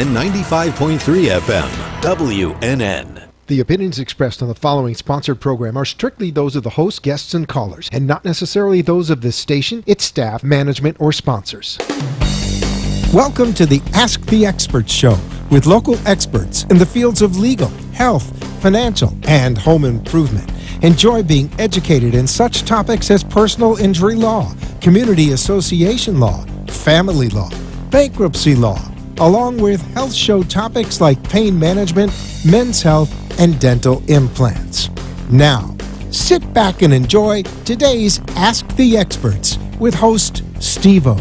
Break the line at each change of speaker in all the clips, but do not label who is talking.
and 95.3 FM, WNN.
The opinions expressed on the following sponsored program are strictly those of the host, guests, and callers, and not necessarily those of this station, its staff, management, or sponsors.
Welcome to the Ask the Experts show with local experts in the fields of legal, health, financial, and home improvement. Enjoy being educated in such topics as personal injury law, community association law, family law, bankruptcy law, along with health show topics like pain management, men's health, and dental implants. Now, sit back and enjoy today's Ask the Experts with host Steve-O.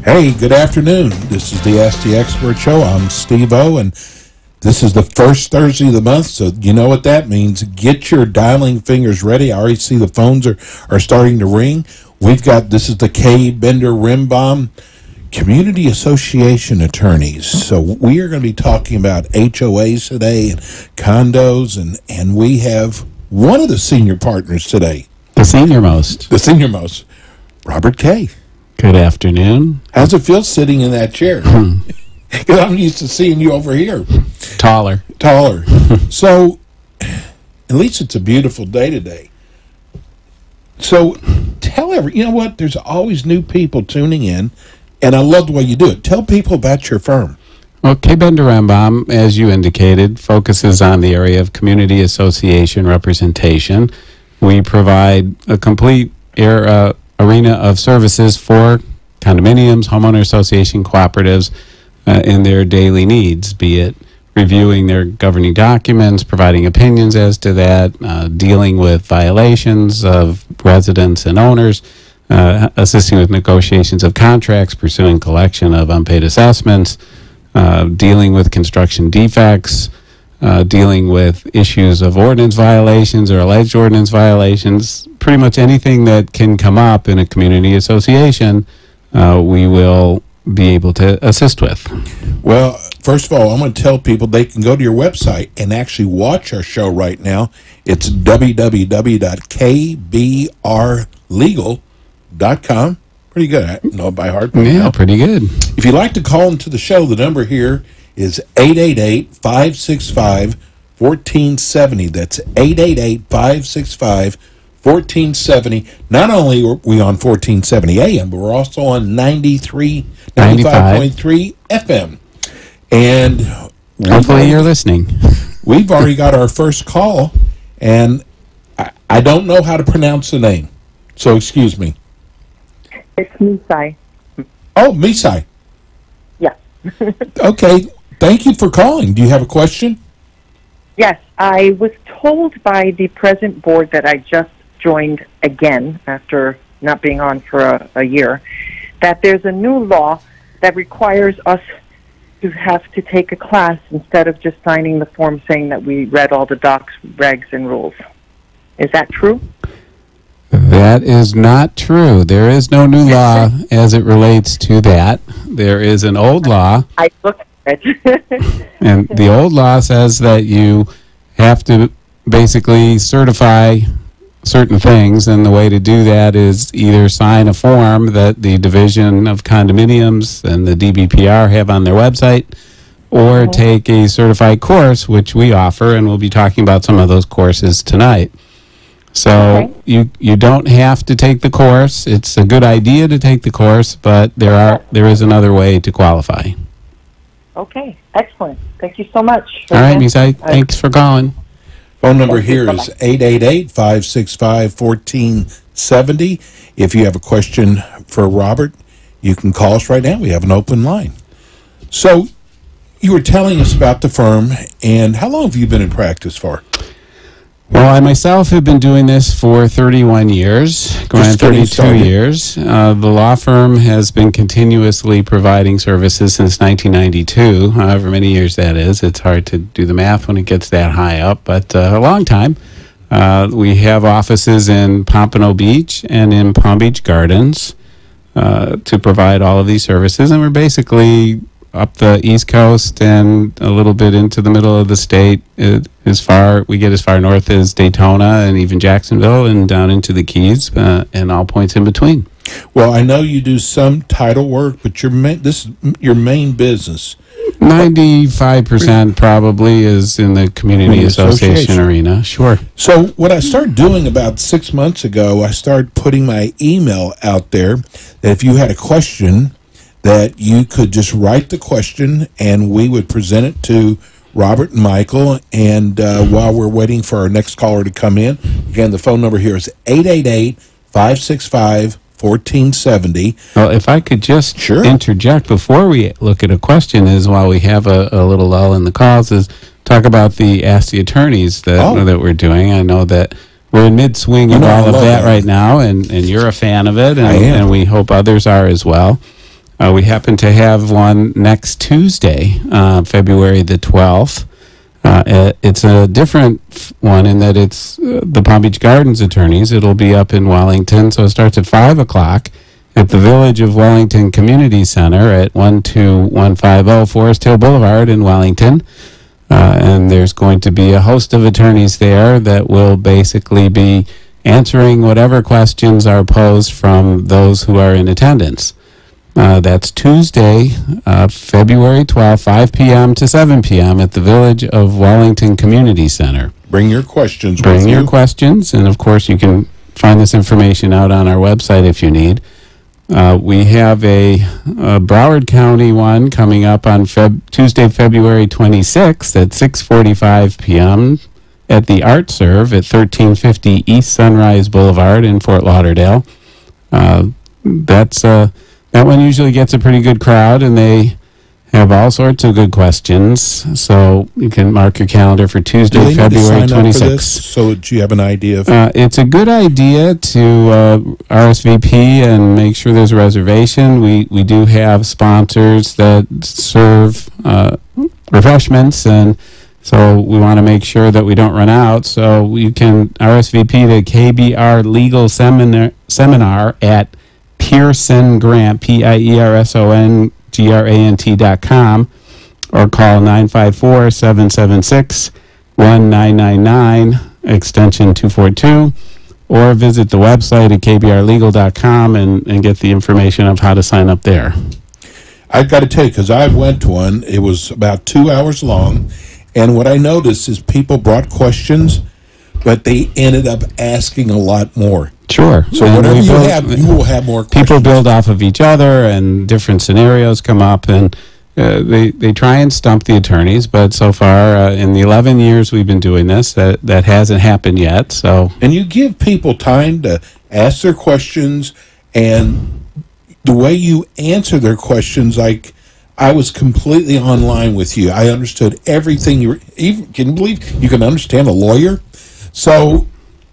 Hey, good afternoon. This is the Ask the Expert show. I'm Steve-O, and this is the first Thursday of the month, so you know what that means. Get your dialing fingers ready. I already see the phones are starting to ring. This is the K. Bender Rimbaum Community Association attorneys. So we are going to be talking about HOAs today and condos, and we have one of the senior partners today.
The senior-most,
Robert K.
Good afternoon.
How's it feel sitting in that chair? Because I'm used to seeing you over here.
Taller.
So, at least it's a beautiful day today. So, you know what? There's always new people tuning in, and I love the way you do it. Tell people about your firm.
Well, K. Bender Rimbaum, as you indicated, focuses on the area of community association representation. We provide a complete arena of services for condominiums, homeowner association cooperatives in their daily needs, be it reviewing their governing documents, providing opinions as to that, dealing with violations of residents and owners, assisting with negotiations of contracts, pursuing collection of unpaid assessments, dealing with construction defects, dealing with issues of ordinance violations or alleged ordinance violations. Pretty much anything that can come up in a community association, we will be able to assist with.
Well, first of all, I'm going to tell people they can go to your website and actually watch our show right now. It's www.kbrlegal.com. Pretty good. I know it by heart.
Yeah, pretty good.
If you'd like to call into the show, the number here is 888-565-1470. That's 888-565-1470. Not only are we on 1470 AM, but we're also on 95.3 FM. And
hopefully you're listening.
We've already got our first call, and I don't know how to pronounce the name, so excuse me.
It's Misai.
Oh, Misai.
Yeah.
Okay. Thank you for calling. Do you have a question?
Yes. I was told by the present board that I just joined again after not being on for a year, that there's a new law that requires us to have to take a class instead of just signing the form saying that we read all the docs, regs, and rules. Is that true?
That is not true. There is no new law as it relates to that. There is an old law.
I looked at it.
And the old law says that you have to basically certify certain things, and the way to do that is either sign a form that the Division of Condominiums and the DBPR have on their website, or take a certified course, which we offer, and we'll be talking about some of those courses tonight. So you don't have to take the course. It's a good idea to take the course, but there is another way to qualify.
Okay, excellent. Thank you so much.
All right, Misai, thanks for calling.
Phone number here is 888-565-1470. If you have a question for Robert, you can call us right now. We have an open line. So you were telling us about the firm, and how long have you been in practice for?
Well, I myself have been doing this for 31 years, going on 32 years. The law firm has been continuously providing services since 1992, however many years that is. It's hard to do the math when it gets that high up, but a long time. We have offices in Pompano Beach and in Palm Beach Gardens to provide all of these services, and we're basically up the East Coast and a little bit into the middle of the state. We get as far north as Daytona and even Jacksonville and down into the Keys and all points in between.
Well, I know you do some title work, but this is your main business.
95% probably is in the community association arena. Sure.
So what I started doing about 6 months ago, I started putting my email out there that if you had a question, that you could just write the question and we would present it to Robert and Michael. And while we're waiting for our next caller to come in, again, the phone number here is 888-565-1470.
Well, if I could just interject before we look at a question, is while we have a little lull in the calls, is talk about the Ask the Attorneys that we're doing. I know that we're in mid-swing of all of that right now, and you're a fan of it, and we hope others are as well. We happen to have one next Tuesday, February the 12th. It's a different one in that it's the Palm Beach Gardens attorneys. It'll be up in Wellington, so it starts at 5 o'clock at the Village of Wellington Community Center at 12150 Forest Hill Boulevard in Wellington. And there's going to be a host of attorneys there that will basically be answering whatever questions are posed from those who are in attendance. That's Tuesday, February 12th, 5 p.m. to 7 p.m. at the Village of Wellington Community Center.
Bring your questions
Bring your questions, and of course you can find this information out on our website if you need. We have a Broward County one coming up on Tuesday, February 26th at 6:45 p.m. at the Art Serve at 1350 East Sunrise Boulevard in Fort Lauderdale. That one usually gets a pretty good crowd, and they have all sorts of good questions. So you can mark your calendar for Tuesday, February 26th.
So do you have an idea of?
It's a good idea to RSVP and make sure there's a reservation. We do have sponsors that serve refreshments, and so we want to make sure that we don't run out. So you can RSVP to KBR Legal Seminar at Pearson Grant, PIERSONGRANT.com, or call 954-776-1999, extension 242, or visit the website at kbrlegal.com and get the information of how to sign up there.
I've got to tell you, because I went to one, it was about 2 hours long, and what I noticed is people brought questions, but they ended up asking a lot more.
Sure.
So whatever you have, you will have more questions.
People build off of each other, and different scenarios come up, and they try and stump the attorneys, but so far, in the 11 years we've been doing this, that hasn't happened yet.
And you give people time to ask their questions, and the way you answer their questions, like I was completely online with you. I understood everything you were, even, can you believe you can understand a lawyer? So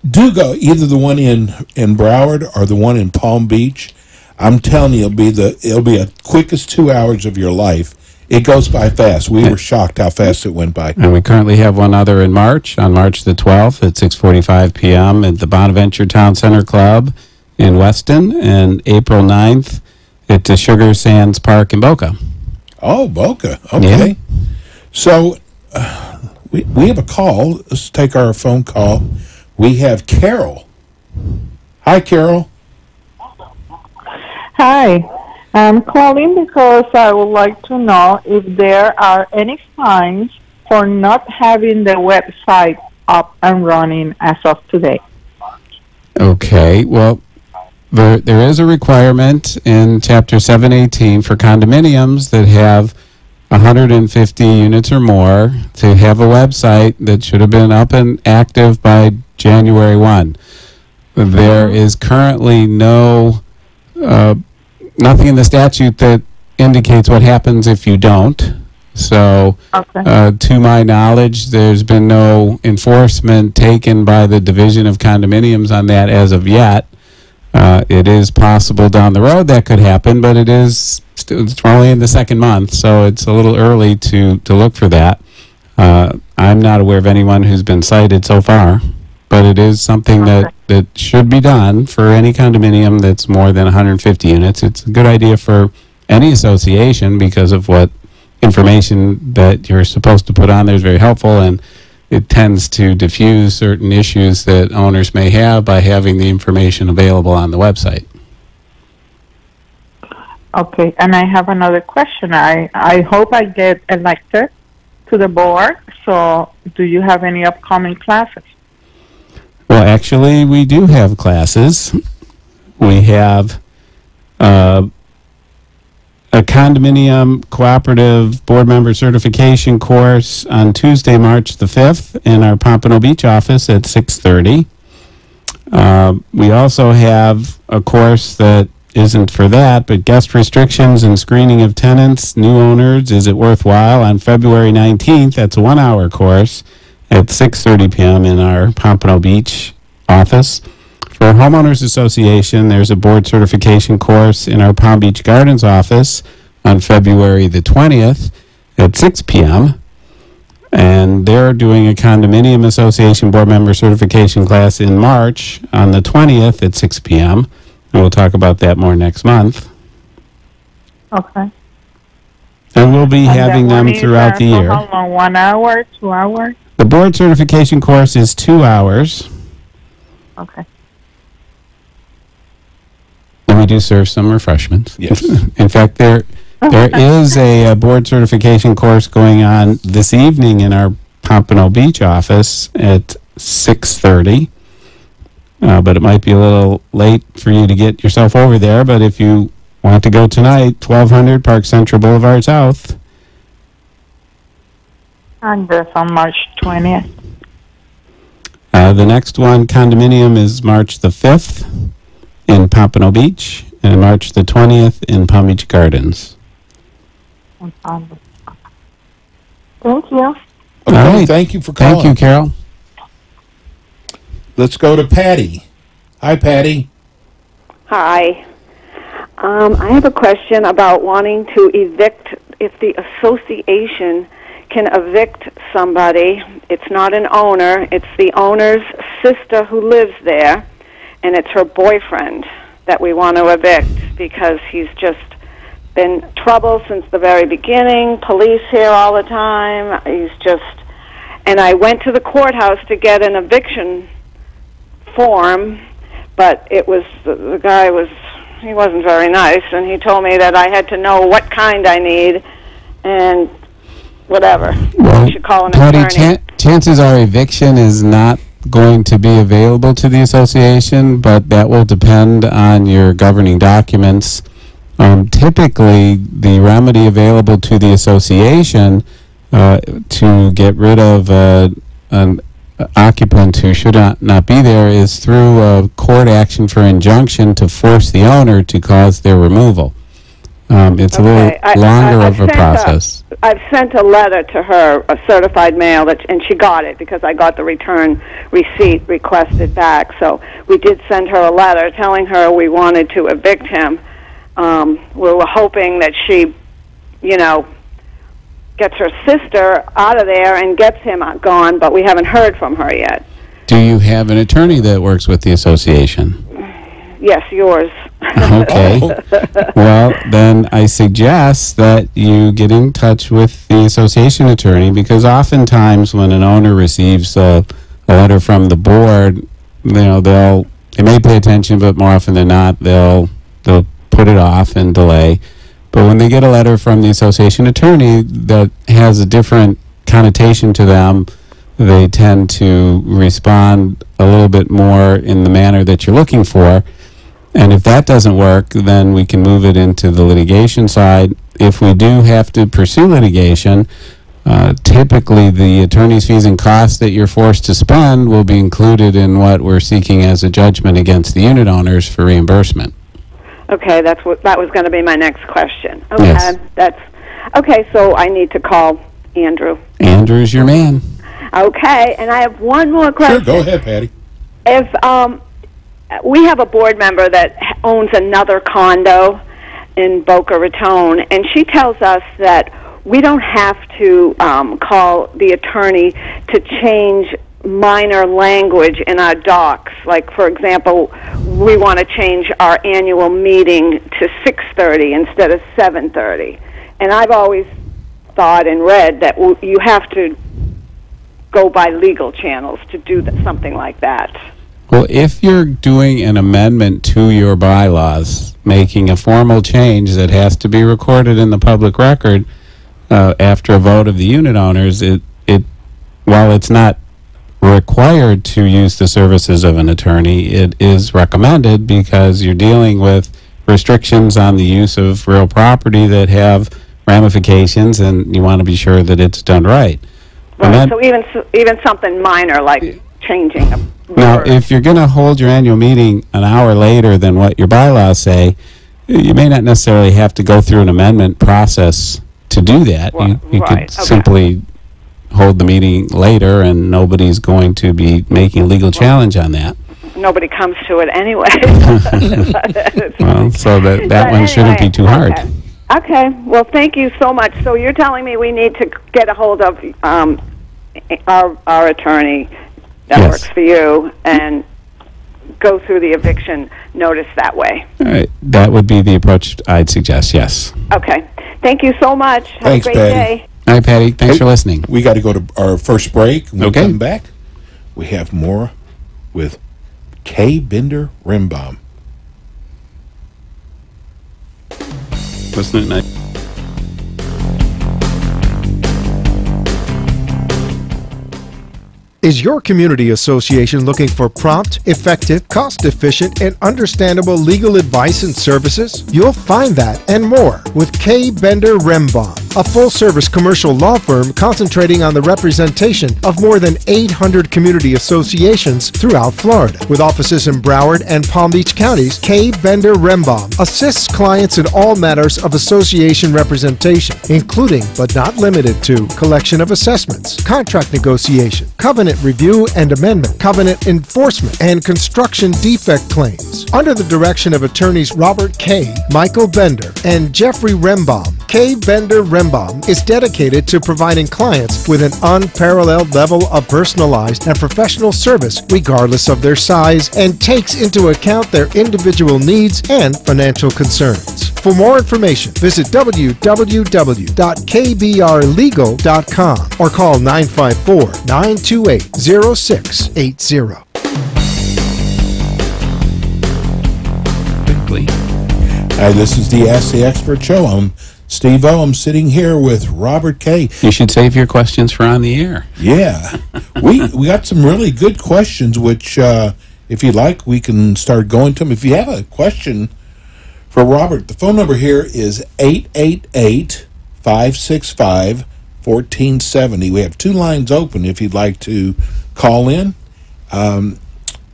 do go either the one in Broward or the one in Palm Beach. I'm telling you, it'll be the quickest 2 hours of your life. It goes by fast. We were shocked how fast it went by.
And we currently have one other in March, on March the 12th at 6:45 p.m. at the Bonaventure Town Center Club in Weston, and April 9th at the Sugar Sands Park in Boca.
Oh, Boca. Okay. Yeah. So we have a call. Let's take our phone call. We have Carol. Hi, Carol.
Hi. I'm calling because I would like to know if there are any fines for not having the website up and running as of today.
Okay. Well, there is a requirement in Chapter 718 for condominiums that have 150 units or more to have a website that should have been up and active by January 1. There is currently nothing in the statute that indicates what happens if you don't. So, to my knowledge, there's been no enforcement taken by the Division of Condominiums on that as of yet. It is possible down the road that could happen, but it's only in the second month, so it's a little early to look for that. I'm not aware of anyone who's been cited so far, but it is something that should be done for any condominium that's more than 150 units. It's a good idea for any association because of what information that you're supposed to put on there is very helpful, and it tends to diffuse certain issues that owners may have by having the information available on the website.
Okay, and I have another question. I hope I get elected to the board, so do you have any upcoming classes?
Well, actually, we do have classes. We have a condominium cooperative board member certification course on Tuesday, March the 5th in our Pompano Beach office at 6:30. We also have a course that isn't for that, but guest restrictions and screening of tenants, new owners, is it worthwhile? On February 19th, that's a 1-hour course at 6:30 p.m. in our Pompano Beach office. For Homeowners Association, there's a board certification course in our Palm Beach Gardens office on February the 20th at 6 p.m. And they're doing a Condominium Association board member certification class in March on the 20th at 6 p.m. And we'll talk about that more next month.
Okay.
And we'll be having them throughout the year.
How long? 1 hour, 2 hours?
The board certification course is 2 hours.
Okay.
And we do serve some refreshments.
Yes.
In fact, there is a board certification course going on this evening in our Pompano Beach office at 6:30. But it might be a little late for you to get yourself over there. But if you want to go tonight, 1200 Park Central Boulevard South.
And that's on March 20th.
The next one, condominium, is March the 5th in Pompano Beach and March the 20th in Palm Beach Gardens.
Thank you.
Okay,
All right.
thank you for calling.
Thank you, Carol.
Let's go to Patty. Hi, Patty.
Hi. I have a question about wanting to evict, if the association can evict somebody. It's not an owner. It's the owner's sister who lives there, and it's her boyfriend that we want to evict because he's just been trouble since the very beginning. Police here all the time. He's just... And I went to the courthouse to get an eviction form, but it was the guy was, he wasn't very nice, and he told me that I had to know what kind I need and whatever.
Well,
You should call an
Patty,
attorney.
chances are eviction is not going to be available to the association, but that will depend on your governing documents. Typically, the remedy available to the association to get rid of an occupant who should not be there is through a court action for injunction to force the owner to cause their removal. It's a little longer of a process.
I've sent a letter to her, a certified mail, and she got it because I got the return receipt requested back. So we did send her a letter telling her we wanted to evict him. We were hoping that she, gets her sister out of there and gets him gone, but we haven't heard from her yet.
Do you have an attorney that works with the association?
Yes, yours.
Okay. Well, then I suggest that you get in touch with the association attorney, because oftentimes when an owner receives a letter from the board, they may pay attention, but more often than not, they'll put it off and delay. But when they get a letter from the association attorney that has a different connotation to them, they tend to respond a little bit more in the manner that you're looking for. And if that doesn't work, then we can move it into the litigation side. If we do have to pursue litigation, typically the attorney's fees and costs that you're forced to spend will be included in what we're seeking as a judgment against the unit owners for reimbursement.
Okay, that was going to be my next question. Okay,
Yes.
Okay, so I need to call Andrew.
Andrew's your man.
Okay, and I have one more question.
Sure, go ahead, Patty.
If we have a board member that owns another condo in Boca Raton, and she tells us that we don't have to call the attorney to change minor language in our docs. Like, for example, we want to change our annual meeting to 6:30 instead of 7:30. And I've always thought and read that you have to go by legal channels to do something like that.
Well, if you're doing an amendment to your bylaws, making a formal change that has to be recorded in the public record after a vote of the unit owners, while it's not required to use the services of an attorney, it is recommended because you're dealing with restrictions on the use of real property that have ramifications, and you want to be sure that it's done right.
Right. So even something minor like changing a
now,
word.
if you're going to hold your annual meeting an hour later than what your bylaws say, you may not necessarily have to go through an amendment process to do that.
Well,
you
right,
could simply hold the meeting later, and nobody's going to be making a legal challenge on that.
Nobody comes to it anyway.
Well, so that one shouldn't be too hard.
Okay. Well, thank you so much. So you're telling me we need to get a hold of our attorney that
Yes.
works for you and go through the eviction notice that way.
That would be the approach I'd suggest, yes.
Okay. Thank you so much. Have
Thanks,
a great
Patty.
day.
All right, Patty, thanks for listening.
We got to go to our first break. When we
Okay.
come back, we have more with K. Bender Rimbaum.
Listen at night.
Is your community association looking for prompt, effective, cost-efficient, and understandable legal advice and services? You'll find that and more with K. Bender Rembaum, a full-service commercial law firm concentrating on the representation of more than 800 community associations throughout Florida. With offices in Broward and Palm Beach counties, K. Bender Rembaum assists clients in all matters of association representation, including but not limited to collection of assessments, contract negotiation, covenant review and amendment, covenant enforcement, and construction defect claims. Under the direction of attorneys Robert K., Michael Bender, and Jeffrey Rembaum, K. Bender Rembaum is dedicated to providing clients with an unparalleled level of personalized and professional service regardless of their size, and takes into account their individual needs and financial concerns. For more information, visit www.kbrlegal.com or call 954-928-0680.
Hi, this is the Ask the Expert Show. I'm Steve O. I'm sitting here with Robert K.
You should save your questions for on the air.
Yeah. we got some really good questions, which, if you'd like, we can start going to them. If you have a question for Robert, the phone number here is 888-565-1470. We have two lines open if you'd like to call in.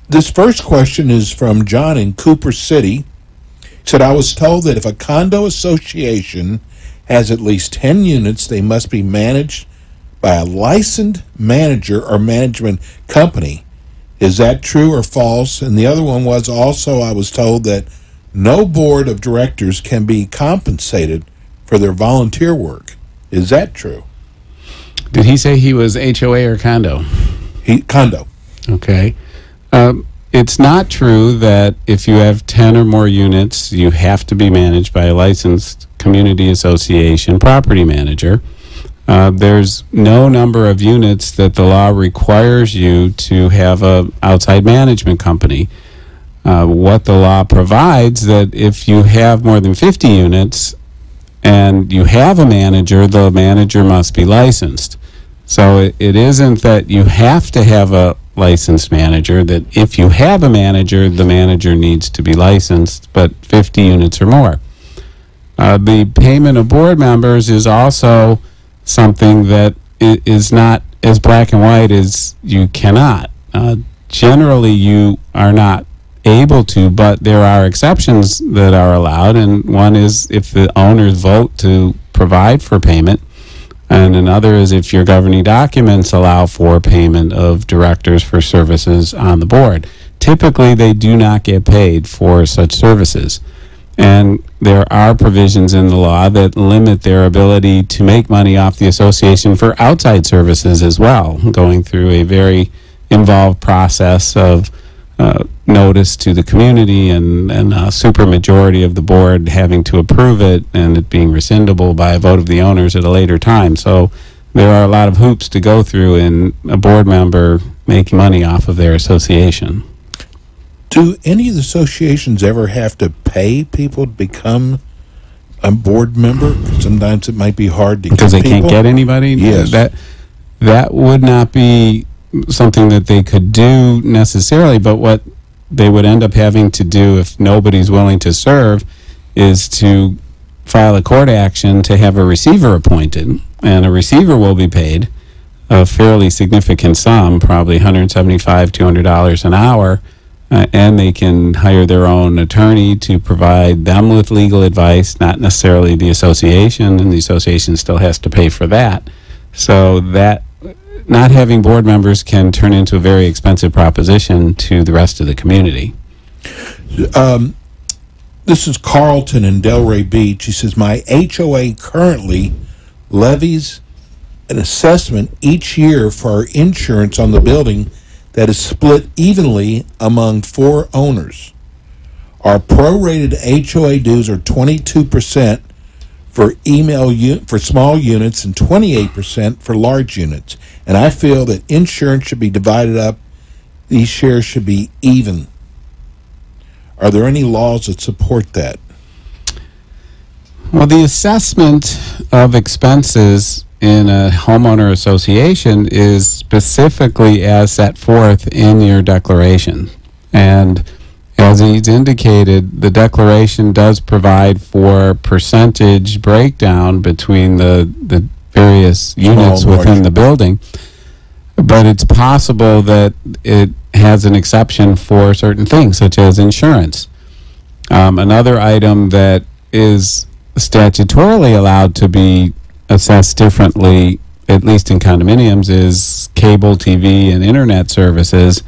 This first question is from John in Cooper City. He said, I was told that if a condo association has at least 10 units, they must be managed by a licensed manager or management company. Is that true or false? And the other one was also, I was told that no board of directors can be compensated for their volunteer work. Is that true?
Did he say he was HOA or condo?
Condo.
Okay. It's not true that if you have 10 or more units, you have to be managed by a licensed community association property manager. There's no number of units that the law requires you to have an outside management company. What the law provides that if you have more than 50 units and you have a manager, the manager must be licensed. So it isn't that you have to have a licensed manager, that if you have a manager, the manager needs to be licensed, but 50 units or more. The payment of board members is also something that is not as black and white as you cannot. Generally, you are not able to, but there are exceptions that are allowed, and one is if the owners vote to provide for payment, and another is if your governing documents allow for payment of directors for services on the board. Typically, they do not get paid for such services. And there are provisions in the law that limit their ability to make money off the association for outside services as well, going through a very involved process of notice to the community and a supermajority of the board having to approve it and it being rescindable by a vote of the owners at a later time. So there are a lot of hoops to go through in a board member making money off of their association.
Do any of the associations ever have to pay people to become a board member? Sometimes it might be hard to
because
get
they can't get anybody.
Yes,
that would not be something that they could do necessarily. But what they would end up having to do if nobody's willing to serve is to file a court action to have a receiver appointed, and a receiver will be paid a fairly significant sum, probably $175, $200 an hour. And they can hire their own attorney to provide them with legal advice, not necessarily the association, and the association still has to pay for that. So that not having board members can turn into a very expensive proposition to the rest of the community.
This is Carlton in Delray Beach. He says, my HOA currently levies an assessment each year for our insurance on the building that is split evenly among 4 owners. Our prorated HOA dues are 22% for small units and 28% for large units. And I feel that insurance should be divided up. These shares should be even. Are there any laws that support that?
Well, the assessment of expenses in a homeowner association is specifically as set forth in your declaration. And as he's indicated, the declaration does provide for percentage breakdown between the various units within the building. But it's possible that it has an exception for certain things, such as insurance. Another item that is statutorily allowed to be assessed differently, at least in condominiums, is cable TV and internet services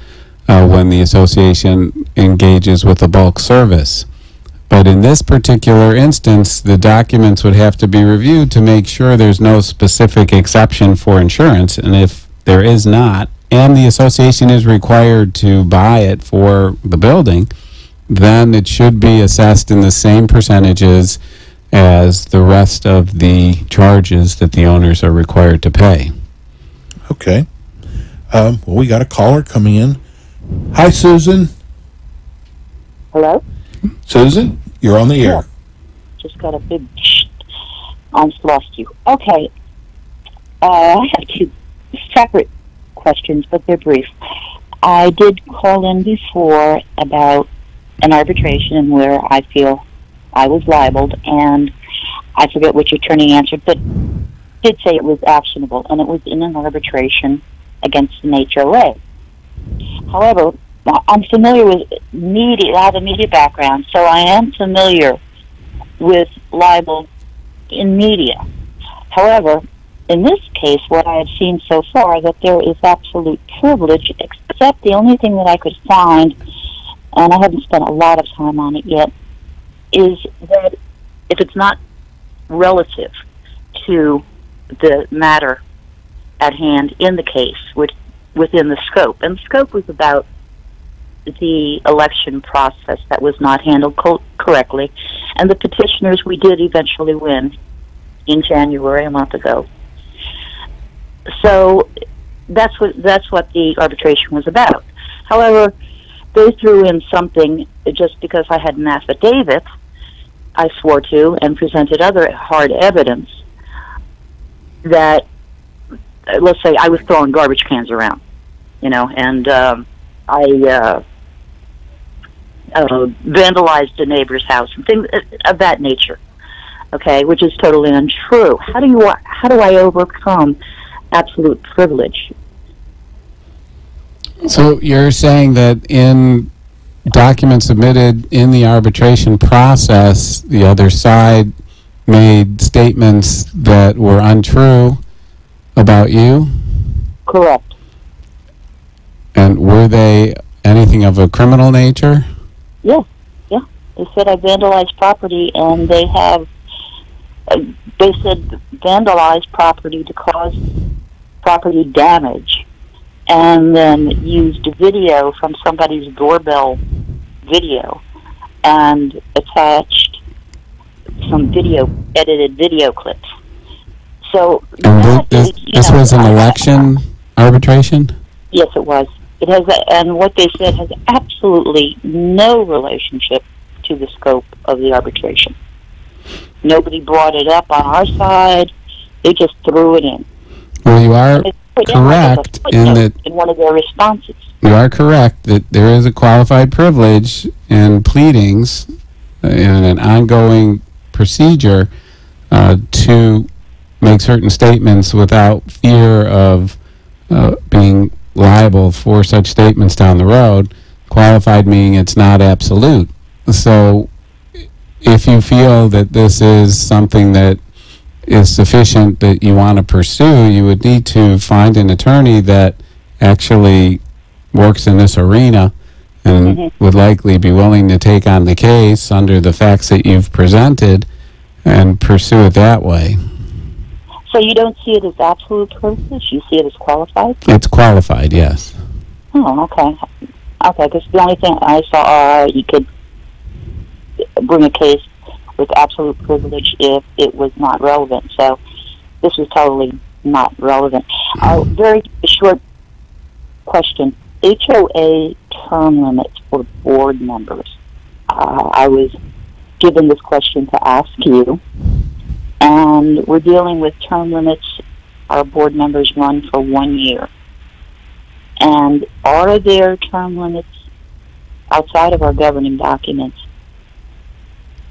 when the association engages with a bulk service. But in this particular instance, the documents would have to be reviewed to make sure there's no specific exception for insurance. And if there is not, and the association is required to buy it for the building, then it should be assessed in the same percentages as the rest of the charges that the owners are required to pay.
Okay. Well, we got a caller coming in. Hi, Susan.
Hello?
Susan, you're on the air.
Yeah. Just got a big almost lost you. Okay. I have 2 separate questions, but they're brief. I did call in before about an arbitration where I feel I was libeled, and I forget which attorney answered, but did say it was actionable, and it was in an arbitration against an HOA. However, I'm familiar with media, I have a media background, so I am familiar with libel in media. However, in this case, what I have seen so far, that there is absolute privilege, except the only thing that I could find, and I haven't spent a lot of time on it yet, is that if it's not relative to the matter at hand in the case, within the scope, and the scope was about the election process that was not handled correctly, and the petitioners, we did eventually win in January, a month ago. So that's what the arbitration was about. However, they threw in something just because I had an affidavit I swore to and presented other hard evidence that, let's say, I was throwing garbage cans around, and I vandalized a neighbor's house and things of that nature. Okay, which is totally untrue. How do I overcome absolute privilege?
So you're saying that in documents submitted in the arbitration process, the other side made statements that were untrue about you?
Correct.
And were they anything of a criminal nature?
Yeah. They said I vandalized property, and they said vandalized property to cause property damage, and then used video from somebody's doorbell video and attached some edited video clips. So
this was an election arbitration?
Yes, it was. It has, and what they said has absolutely no relationship to the scope of the arbitration. Nobody brought it up on our side. They just threw it in.
Well, you are correct in that
in one of their responses.
You are correct that there is a qualified privilege in pleadings in an ongoing procedure to make certain statements without fear of being liable for such statements down the road. Qualified meaning it's not absolute. So if you feel that this is something that is sufficient that you want to pursue, you would need to find an attorney that actually works in this arena and would likely be willing to take on the case under the facts that you've presented and pursue it that way.
So you don't see it as absolute privilege? You see it as qualified?
It's qualified, yes.
Oh, okay. Okay, because the only thing I saw, you could bring a case with absolute privilege if it was not relevant. So this was totally not relevant. Very short question. HOA term limits for board members. I was given this question to ask you, and we're dealing with term limits. Our board members run for 1 year. And are there term limits outside of our governing documents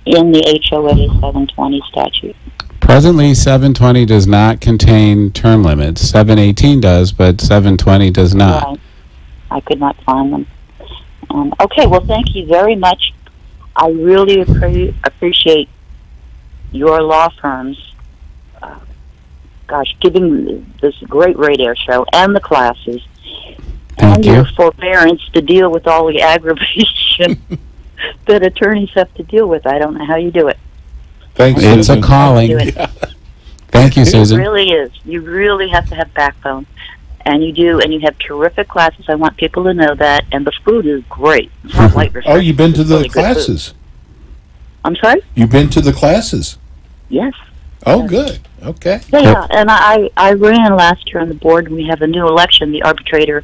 in the HOA 720 statute?
Presently, 720 does not contain term limits. 718 does, but 720 does not.
Right. I could not find them. Okay, well, thank you very much. I really appreciate your law firms, giving this great radio show and the classes,
Thank
and
you.
your forbearance to deal with all the aggravation that attorneys have to deal with. I don't know how you do it.
Thanks,
It's
Susan.
a calling.
Yeah.
Thank you, Susan.
It really is. You really have to have backbone. And you do, and you have terrific classes. I want people to know that. And the food is great. It's not light refreshing.
Oh, you've been to
It's
the
really good
classes?
food. I'm sorry?
You've been to the classes?
Yes.
Oh,
Yes.
good. Okay.
Yeah, and I ran last year on the board, and we have a new election. The arbitrator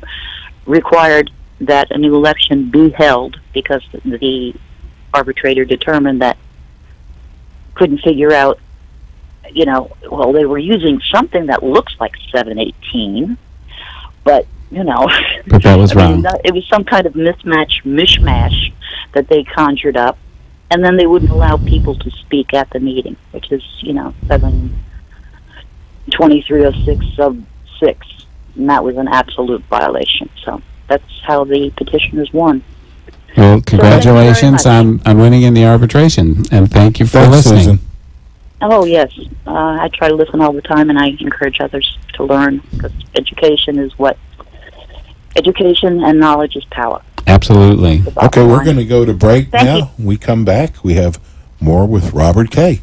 required that a new election be held because the arbitrator determined that couldn't figure out, well, they were using something that looks like 718, but,
But that was wrong.
It was some kind of mishmash that they conjured up, and then they wouldn't allow people to speak at the meeting, which is, 72306 sub 6, and that was an absolute violation. So that's how the petitioners won.
Well, congratulations on winning in the arbitration, and thank you for
Thanks,
listening.
Susan.
Oh, yes. I try to listen all the time, and I encourage others to learn, because education and knowledge is power.
Absolutely.
Okay, we're going to go to break
Thank
now.
you.
We come back. We have more with Robert Kay.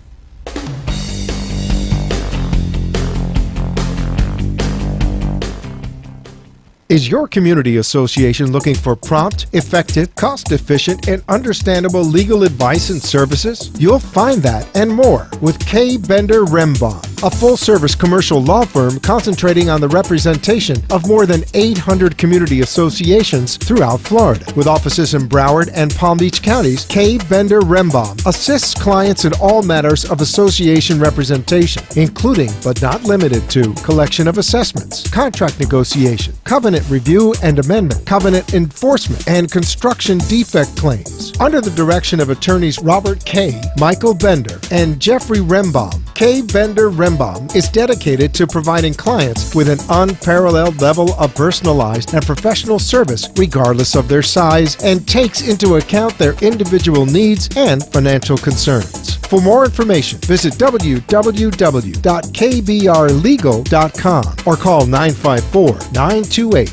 Is your community association looking for prompt, effective, cost-efficient, and understandable legal advice and services? You'll find that and more with K. Bender Rembaum, a full-service commercial law firm concentrating on the representation of more than 800 community associations throughout Florida. With offices in Broward and Palm Beach counties, K. Bender Rembaum assists clients in all matters of association representation, including but not limited to collection of assessments, contract negotiation, covenant review and amendment, covenant enforcement, and construction defect claims. Under the direction of attorneys Robert Kay, Michael Bender, and Jeffrey Rembaum, K. Bender Rembaum is dedicated to providing clients with an unparalleled level of personalized and professional service regardless of their size, and takes into account their individual needs and financial concerns. For more information, visit www.kbrlegal.com or call 954-928-0680.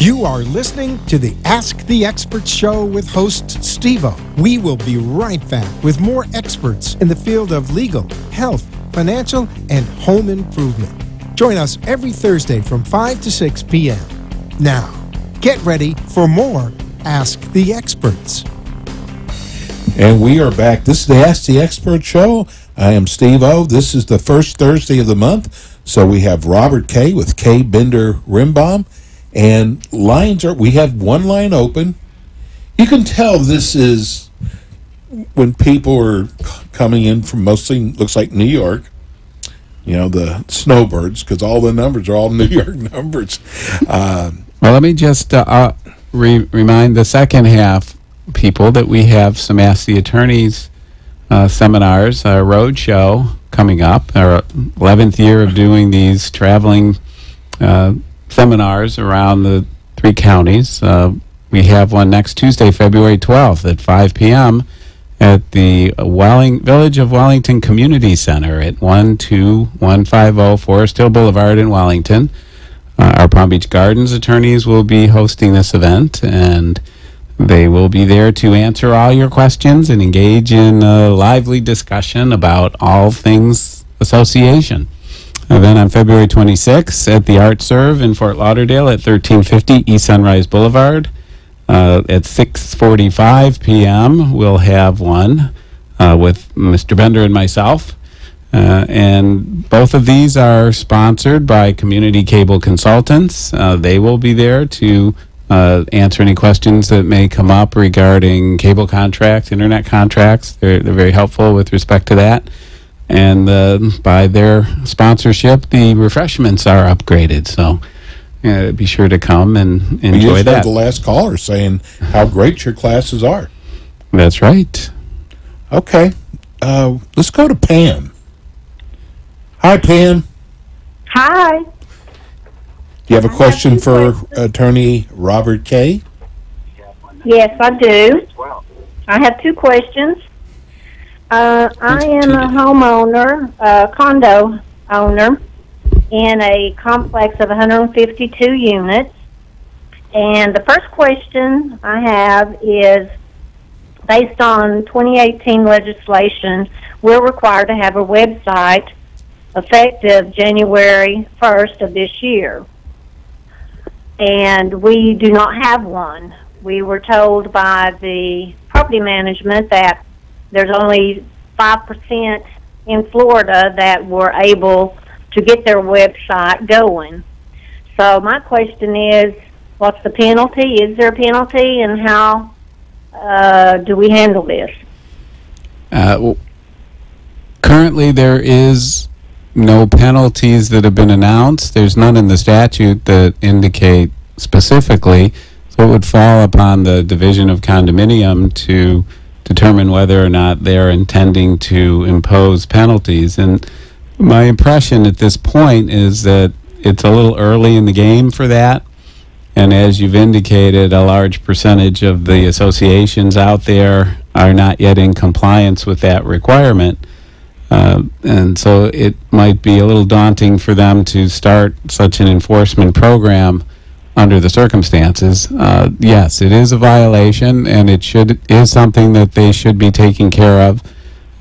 You are listening to the Ask the Expert Show with host Steve-O. We will be right back with more experts in the field of legal, health, financial, and home improvement. Join us every Thursday from 5 to 6 p.m. Now, get ready for more Ask the Experts.
And we are back. This is the Ask the Expert Show. I am Steve-O. This is the first Thursday of the month, So we have Robert K. with K. Bender Rimbaum, and we have one line open. You can tell this is when people are coming in from mostly, looks like New York, the snowbirds, because all the numbers are all New York numbers.
Well, let me just remind the second half people that we have some Ask the Attorneys seminars, a road show coming up, our 11th year of doing these traveling seminars around the 3 counties. We have one next Tuesday, February 12th at 5 p.m. at the Village of Wellington Community Center at 12150 Forest Hill Boulevard in Wellington. Our Palm Beach Gardens attorneys will be hosting this event, and they will be there to answer all your questions and engage in a lively discussion about all things association. And then on February 26th at the Art Serve in Fort Lauderdale at 1350 East Sunrise Boulevard, at 6:45 p.m. we'll have one with Mr. Bender and myself. And both of these are sponsored by Community Cable Consultants. They will be there to answer any questions that may come up regarding cable contracts, internet contracts. They're very helpful with respect to that. And by their sponsorship, the refreshments are upgraded. So be sure to come and enjoy that.
The last caller saying how great your classes are.
That's right.
Okay. Let's go to Pam. Hi, Pam.
Hi.
Do you have a question for Attorney Robert K.?
Yes, I do. I have 2 questions. I am a homeowner, a condo owner, in a complex of 152 units. And the first question I have is, based on 2018 legislation, we're required to have a website effective January 1st of this year. And we do not have one. We were told by the property management that there's only 5% in Florida that were able to get their website going. So my question is, what's the penalty? Is there a penalty, and how do we handle this?
Currently, there is no penalties that have been announced. There's none in the statute that indicate specifically, so it would fall upon the Division of Condominium to determine whether or not they're intending to impose penalties. And my impression at this point is that it's a little early in the game for that. And as you've indicated, a large percentage of the associations out there are not yet in compliance with that requirement. And so it might be a little daunting for them to start such an enforcement program under the circumstances. Yes, it is a violation, and it is something that they should be taking care of.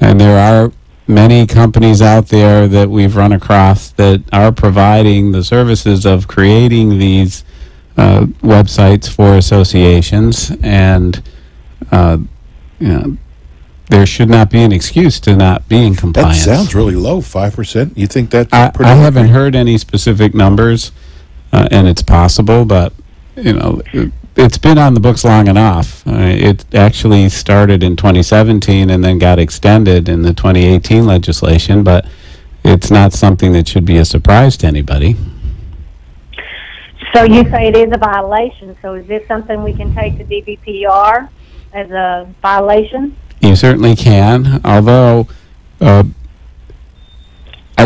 And there are many companies out there that we've run across that are providing the services of creating these websites for associations, and there should not be an excuse to not be in compliance.
That sounds really low, 5%. You think that's pretty
I haven't heard any specific numbers, and it's possible, but it's been on the books long enough. It actually started in 2017 and then got extended in the 2018 legislation, but it's not something that should be a surprise to anybody.
So you say it is a violation. So is this something we can take to DBPR as a violation?
You certainly can, although I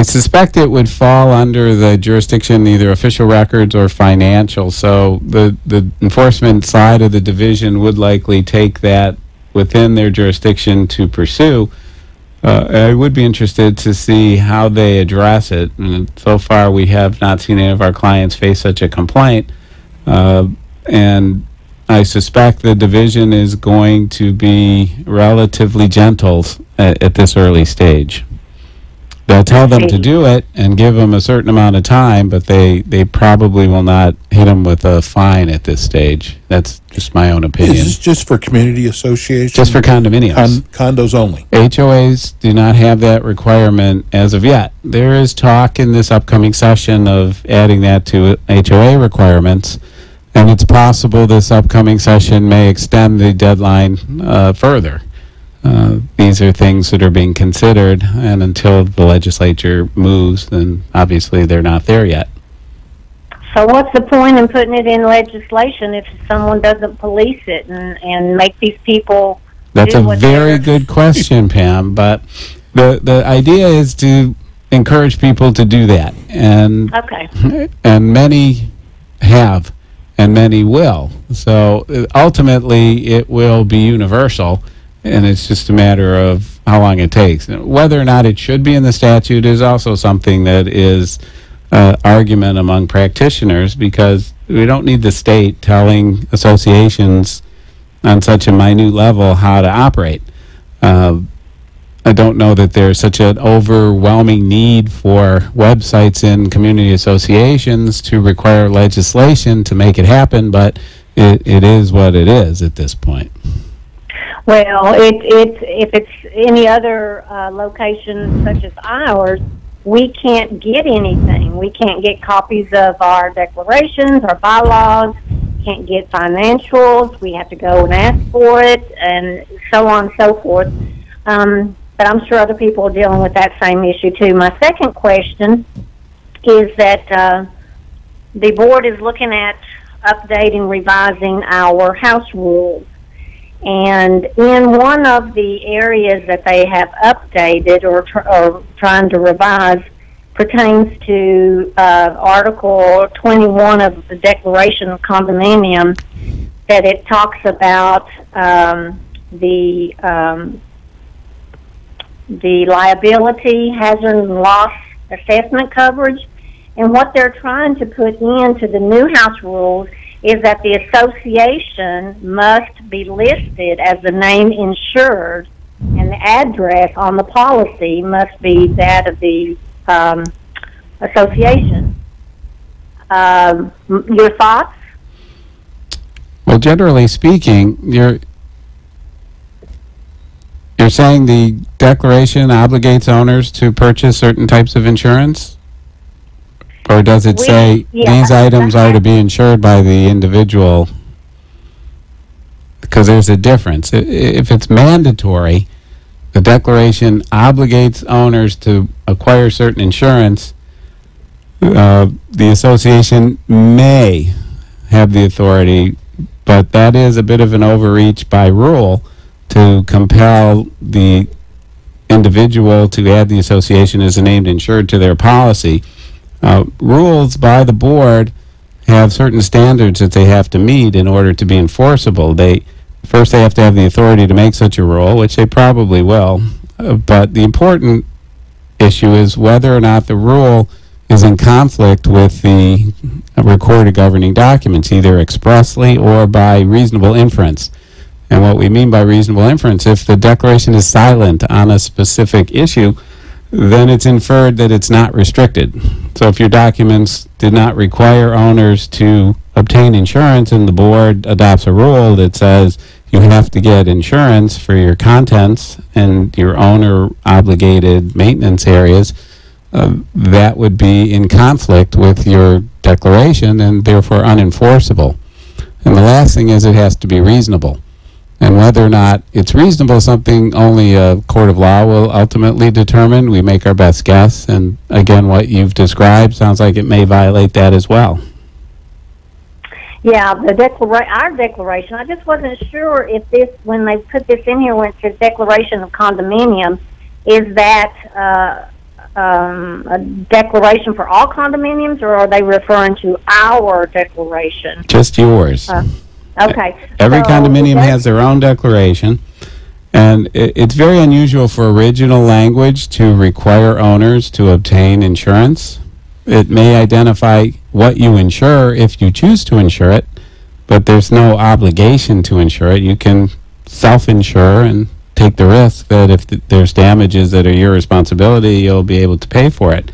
suspect it would fall under the jurisdiction, either official records or financial. So the enforcement side of the division would likely take that within their jurisdiction to pursue. I would be interested to see how they address it. And so far, we have not seen any of our clients face such a complaint. And I suspect the division is going to be relatively gentle at this early stage. They'll tell them to do it and give them a certain amount of time, but they probably will not hit them with a fine at this stage. That's just my own opinion.
Is this just for community associations?
Just for condominiums.
Condos only.
HOAs do not have that requirement as of yet. There is talk in this upcoming session of adding that to HOA requirements, and it's possible this upcoming session may extend the deadline further. These are things that are being considered, and until the legislature moves, then obviously they're not there yet.
So what's the point in putting it in legislation if someone doesn't police it and make these people
That's a very good question, Pam, but the idea is to encourage people to do that. And, and many have, and many will. So ultimately, it will be universal, and it's just a matter of how long it takes. Whether or not it should be in the statute is also something that is argument among practitioners, because we don't need the state telling associations on such a minute level how to operate. I don't know that there's such an overwhelming need for websites in community associations to require legislation to make it happen, but it is what it is at this point.
Well, if it's any other location such as ours, we can't get anything. We can't get copies of our declarations, our bylaws, can't get financials. We have to go and ask for it, and so on and so forth. But I'm sure other people are dealing with that same issue too. My second question is that the board is looking at updating, revising our house rules. And in one of the areas that they have updated or trying to revise pertains to Article 21 of the Declaration of Condominium, that it talks about the liability, hazard, and loss assessment coverage. And what they're trying to put into the new house rules is that the association must be listed as the name insured, and the address on the policy must be that of the association. Your thoughts?
Well, generally speaking, you're saying the declaration obligates owners to purchase certain types of insurance? Or does it say these items are to be insured by the individual? Because there's a difference. If it's mandatory, the declaration obligates owners to acquire certain insurance, the association may have the authority, but that is a bit of an overreach by rule to compel the individual to add the association as a named insured to their policy. Rules by the board have certain standards that they have to meet in order to be enforceable. First they have to have the authority to make such a rule, which they probably will. But the important issue is whether or not the rule is in conflict with the recorded governing documents, either expressly or by reasonable inference. And what we mean by reasonable inference, if the declaration is silent on a specific issue, then it's inferred that it's not restricted. So if your documents did not require owners to obtain insurance and the board adopts a rule that says you have to get insurance for your contents and your owner-obligated maintenance areas, that would be in conflict with your declaration and therefore unenforceable. And the last thing is it has to be reasonable. And whether or not it's reasonable is something only a court of law will ultimately determine. We make our best guess. And again, what you've described sounds like it may violate that as well.
Yeah, our declaration, I just wasn't sure if this, when they put this in here, when it says Declaration of Condominium, is that a declaration for all condominiums, or are they referring to our declaration?
Just yours.
Okay.
Every condominium has their own declaration, and it's very unusual for original language to require owners to obtain insurance. It may identify what you insure if you choose to insure it, but there's no obligation to insure it. You can self-insure and take the risk that if there's damages that are your responsibility, you'll be able to pay for it.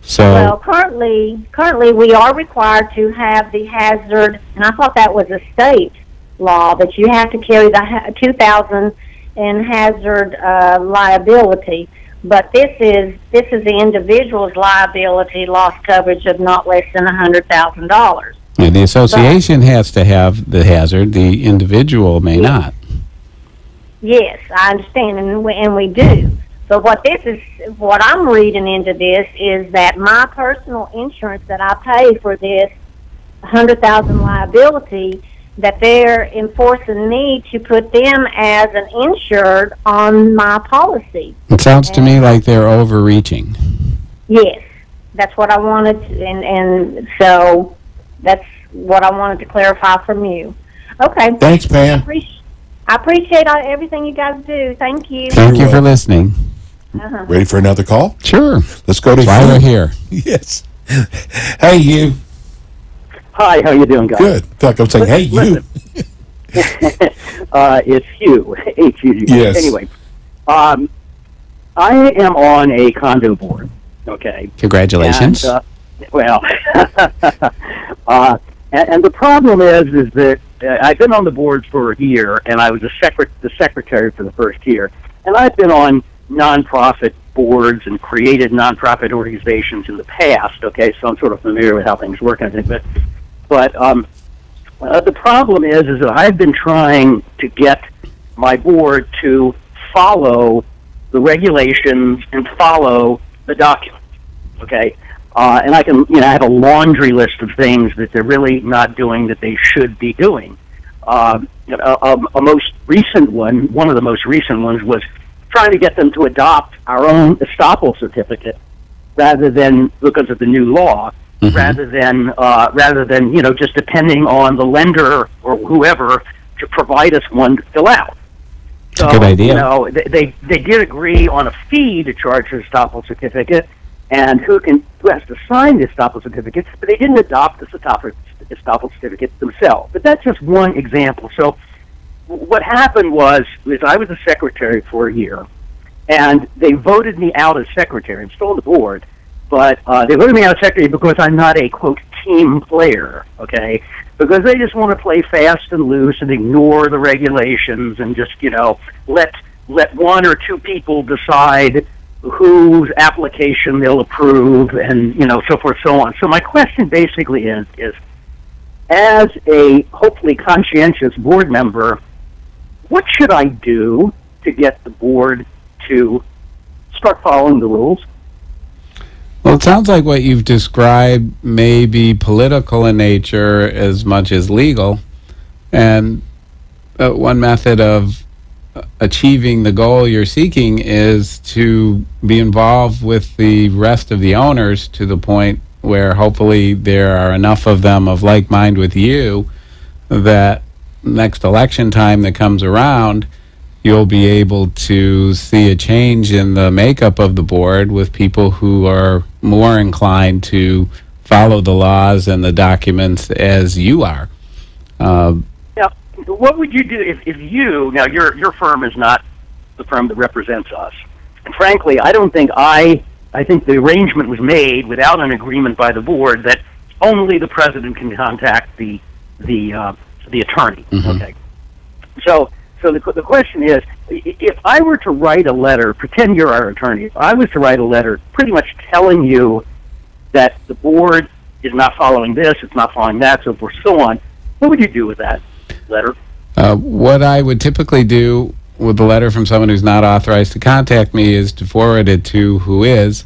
So,
well, currently we are required to have the hazard, and I thought that was a state law, that you have to carry the 2,000 in hazard liability. But this is the individual's liability loss coverage of not less than $100,000.
yeah, the association has to have the hazard. The individual may not.
Yes, I understand, and we do. But what I'm reading into this is that my personal insurance that I pay for this 100,000 liability, that they're enforcing me to put them as an insured on my policy.
It sounds to me like they're overreaching.
Yes, that's what I wanted to, and so that's what I wanted to clarify from you. Okay.
Thanks, Pam.
I appreciate everything you guys do. Thank you.
Thank you for listening.
Ready for another call?
Sure.
Let's go to
Why we're here.
Yes. Hey, you.
Hi, how you doing, guys?
Good. I feel like I'm saying, hey, you.
It's Hugh. H-U-G.
Yes.
Anyway, I am on a condo board, okay?
Congratulations.
And, and the problem is that I've been on the board for a year, and I was the secretary for the first year, and I've been on nonprofit boards and created nonprofit organizations in the past, okay? So I'm sort of familiar with how things work and everything, but the problem is that I've been trying to get my board to follow the regulations and follow the documents, okay? And I can, I have a laundry list of things that they're really not doing that they should be doing. One of the most recent ones was trying to get them to adopt our own estoppel certificate, rather than, because of the new law, rather than just depending on the lender or whoever to provide us one to fill out. So,
good idea.
They did agree on a fee to charge the estoppel certificate, and who has to sign the estoppel certificate, but they didn't adopt the estoppel certificate themselves. But that's just one example. So what happened was I was a secretary for a year, and they voted me out as secretary. I'm still on the board, but they voted me out as secretary because I'm not a, quote, team player, okay? Because they just want to play fast and loose and ignore the regulations and just, let one or two people decide whose application they'll approve and, so forth, so on. So my question basically is as a hopefully conscientious board member, what should I do to get the board to start following the rules?
Well, it sounds like what you've described may be political in nature as much as legal. And one method of achieving the goal you're seeking is to be involved with the rest of the owners to the point where hopefully there are enough of them of like mind with you that next election time that comes around, you'll be able to see a change in the makeup of the board with people who are more inclined to follow the laws and the documents as you are.
Now, what would you do if you, now your firm is not the firm that represents us. And frankly, I think the arrangement was made without an agreement by the board that only the president can contact the attorney. Okay. So the question is, if I were to write a letter, pretend you're our attorney, if I was to write a letter pretty much telling you that the board is not following this, it's not following that, so forth, so on, what would you do with that letter?
What I would typically do with a letter from someone who's not authorized to contact me is to forward it to who is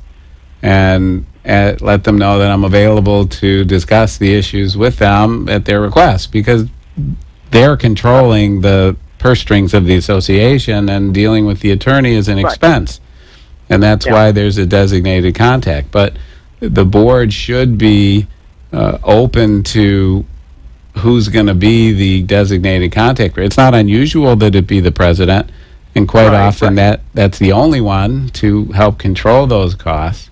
and let them know that I'm available to discuss the issues with them at their request, because they're controlling the purse strings of the association, and dealing with the attorney is an expense. And that's why there's a designated contact. But the board should be open to who's going to be the designated contact. It's not unusual that it be the president, and quite often that's the only one to help control those costs.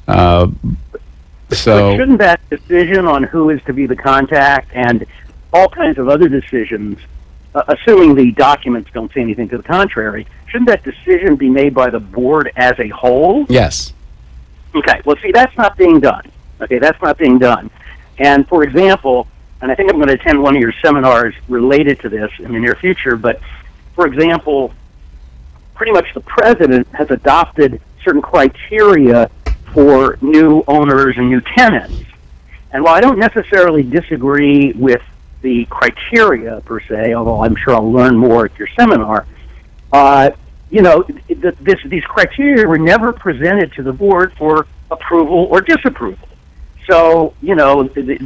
But shouldn't that decision on who is to be the contact and all kinds of other decisions assuming the documents don't say anything to the contrary, shouldn't that decision be made by the board as a whole?
Yes.
Okay, well, see, that's not being done. Okay, that's not being done. And, for example, and I think I'm going to attend one of your seminars related to this in the near future, but, for example, pretty much the president has adopted certain criteria for new owners and new tenants. And while I don't necessarily disagree with the criteria, per se, although I'm sure I'll learn more at your seminar, you know, these criteria were never presented to the board for approval or disapproval. So, you know, there's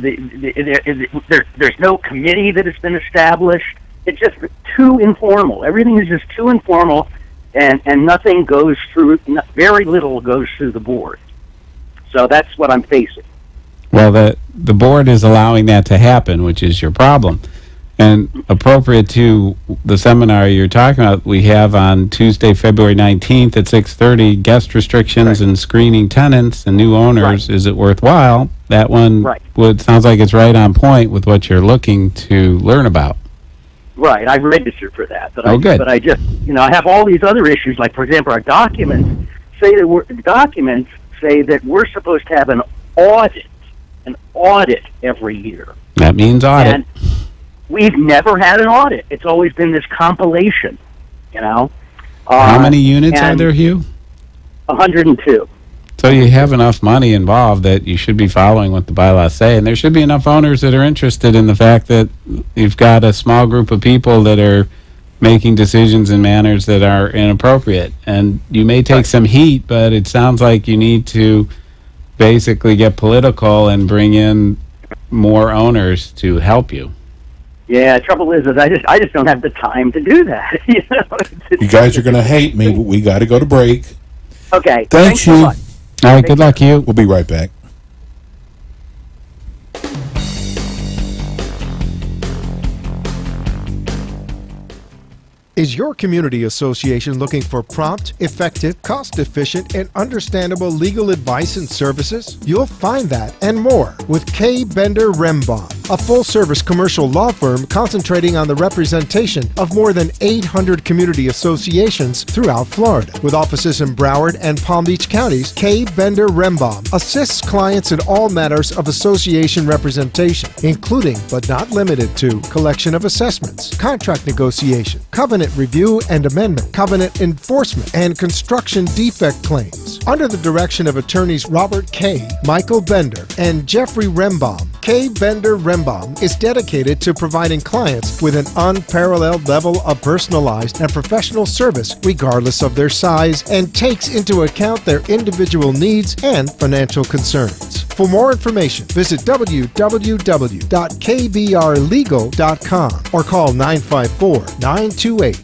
no committee that has been established. It's just too informal. Everything is just too informal, and nothing goes through, very little goes through the board. So that's what I'm facing.
Well, the board is allowing that to happen, which is your problem. And appropriate to the seminar you're talking about, we have on Tuesday, February 19th at 6:30, guest restrictions and screening tenants and new owners. Is it worthwhile? That one sounds like it's right on point with what you're looking to learn about.
Right, I registered for that. But
good.
But I just, you know, I have all these other issues, like, for example, our documents say that we're supposed to have an audit every year.
That means audit.
And we've never had an audit. It's always been this compilation, you know.
How many units are there, Hugh?
102.
So you have enough money involved that you should be following what the bylaws say, and there should be enough owners that are interested in the fact that you've got a small group of people that are making decisions in manners that are inappropriate. And you may take some heat, but it sounds like you need to basically get political and bring in more owners to help you.
Yeah, the trouble is I just don't have the time to do that. You know?
You guys are going to hate me, but we got to go to break.
Okay.
Thanks
so much.
All right, good luck, Hugh.
We'll be right back.
Is your community association looking for prompt, effective, cost-efficient, and understandable legal advice and services? You'll find that and more with K. Bender Rembaum, a full-service commercial law firm concentrating on the representation of more than 800 community associations throughout Florida. With offices in Broward and Palm Beach counties, K. Bender Rembaum assists clients in all matters of association representation, including but not limited to collection of assessments, contract negotiation, covenant review and amendment, covenant enforcement, and construction defect claims. Under the direction of attorneys Robert K., Michael Bender, and Jeffrey Rembaum, K. Bender Rembaum is dedicated to providing clients with an unparalleled level of personalized and professional service regardless of their size, and takes into account their individual needs and financial concerns. For more information, visit www.kbrlegal.com or call 954-928-0680.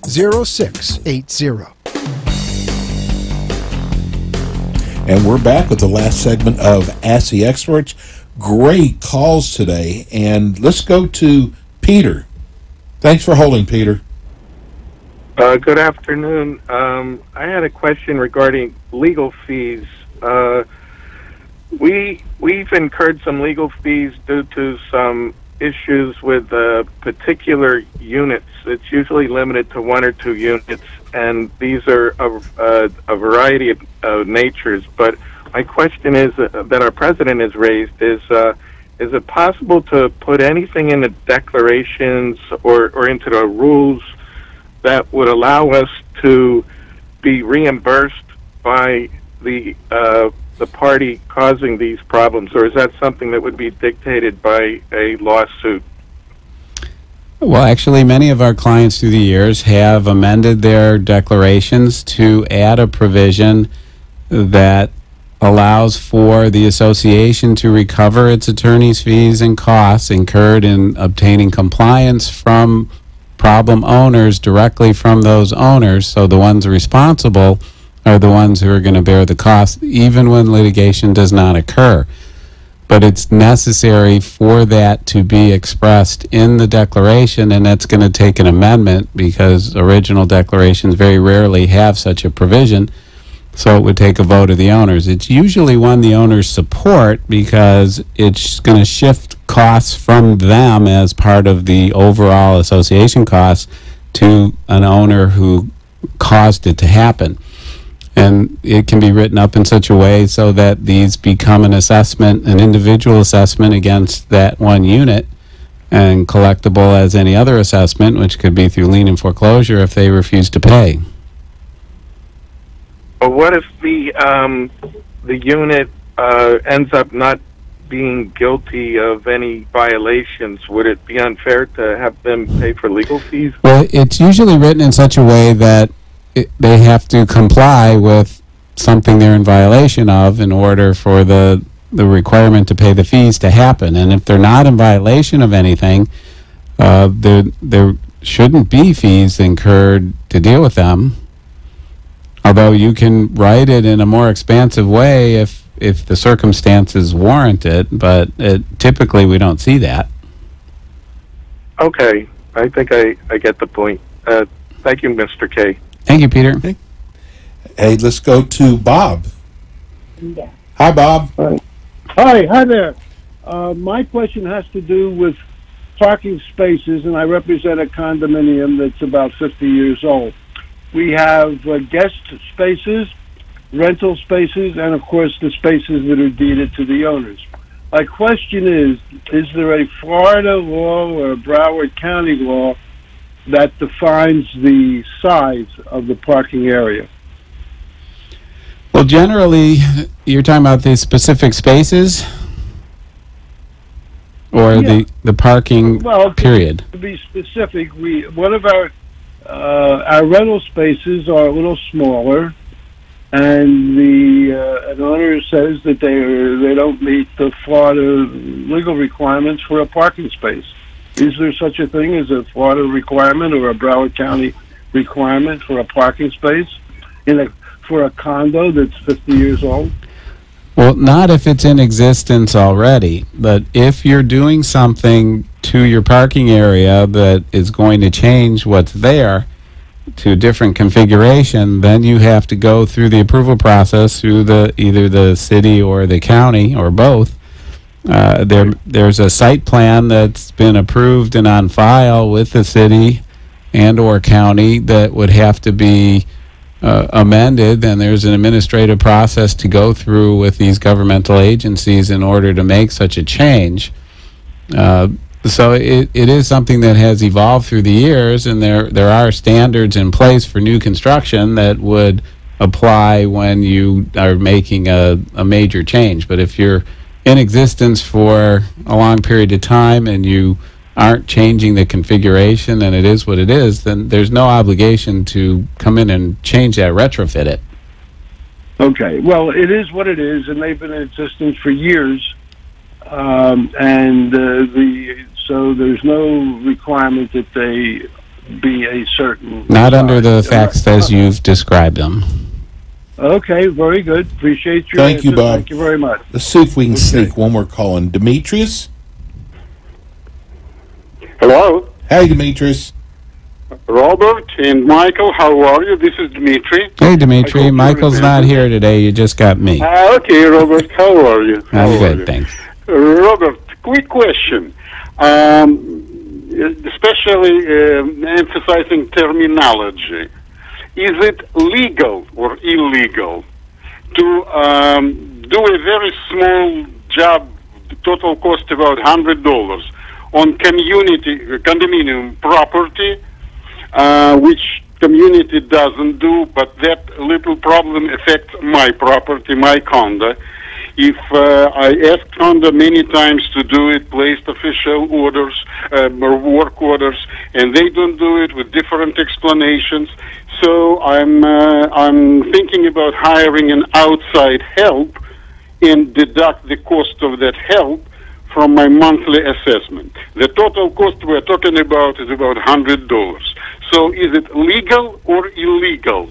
And we're back with the last segment of Ask the Experts. Great calls today. And let's go to Peter. Thanks for holding, Peter.
Good afternoon. I had a question regarding legal fees. We've incurred some legal fees due to some issues with particular units. It's usually limited to 1 or 2 units, and these are of a variety of natures. But my question is that our president has raised is it possible to put anything in the declarations or into the rules that would allow us to be reimbursed by the party causing these problems, or is that something that would be dictated by a lawsuit?
Well, actually, many of our clients through the years have amended their declarations to add a provision that allows for the association to recover its attorney's fees and costs incurred in obtaining compliance from problem owners directly from those owners. So the ones responsible are the ones who are going to bear the cost, even when litigation does not occur. But it's necessary for that to be expressed in the declaration, and that's going to take an amendment because original declarations very rarely have such a provision. So it would take a vote of the owners. It's usually one the owners support because it's going to shift costs from them as part of the overall association costs to an owner who caused it to happen. And it can be written up in such a way so that these become an assessment, an individual assessment against that one unit, and collectible as any other assessment, which could be through lien and foreclosure if they refuse to pay.
But what if the unit ends up not being guilty of any violations? Would it be unfair to have them pay for legal fees?
Well, it's usually written in such a way that they have to comply with something they're in violation of in order for the requirement to pay the fees to happen. And if they're not in violation of anything, there shouldn't be fees incurred to deal with them. Although you can write it in a more expansive way if the circumstances warrant it, but typically we don't see that.
Okay, I think I get the point. Thank you, Mr. K.
Thank you, Peter.
Okay. Hey, let's go to Bob.
Yeah.
Hi, Bob.
Hi there. My question has to do with parking spaces, and I represent a condominium that's about 50 years old. We have guest spaces, rental spaces, and of course the spaces that are deeded to the owners. My question is there a Florida law or a Broward County law that defines the size of the parking area?
Well, generally, you're talking about the specific spaces or the parking period?
To be specific, one of our rental spaces are a little smaller, and an owner says that they don't meet the Florida legal requirements for a parking space. Is there such a thing as a Florida requirement or a Broward County requirement for a parking space for a condo that's 50 years old?
Well, not if it's in existence already, but if you're doing something to your parking area that is going to change what's there to a different configuration, then you have to go through the approval process through either the city or the county or both. There's a site plan that's been approved and on file with the city and or county that would have to be amended, and there's an administrative process to go through with these governmental agencies in order to make such a change. So it is something that has evolved through the years, and there are standards in place for new construction that would apply when you are making a major change. But if you're in existence for a long period of time and you aren't changing the configuration and it is what it is, then there's no obligation to come in and change that, retrofit it.
Okay, well, it is what it is, and they've been in existence for years, so there's no requirement that they be a certain
Not under the facts as you've described them.
Okay, very good. Appreciate your
Thank you,
answer.
Bob.
Thank you very much.
Let's see if we can sneak one more call in. Demetrius?
Hello?
Hey, Demetrius.
Robert and Michael, how are you? This is Dmitry.
Hey, Dimitri. Michael's not here today. You just got me.
Okay, Robert, how are you?
I'm good, thanks.
Robert, quick question. Especially emphasizing terminology. Is it legal or illegal to do a very small job, total cost about $100, on condominium property, which community doesn't do, but that little problem affects my property, my condo? If I asked condo many times to do it, placed official orders or work orders, and they don't do it with different explanations. So I'm thinking about hiring an outside help and deduct the cost of that help from my monthly assessment. The total cost we're talking about is about $100. So is it legal or illegal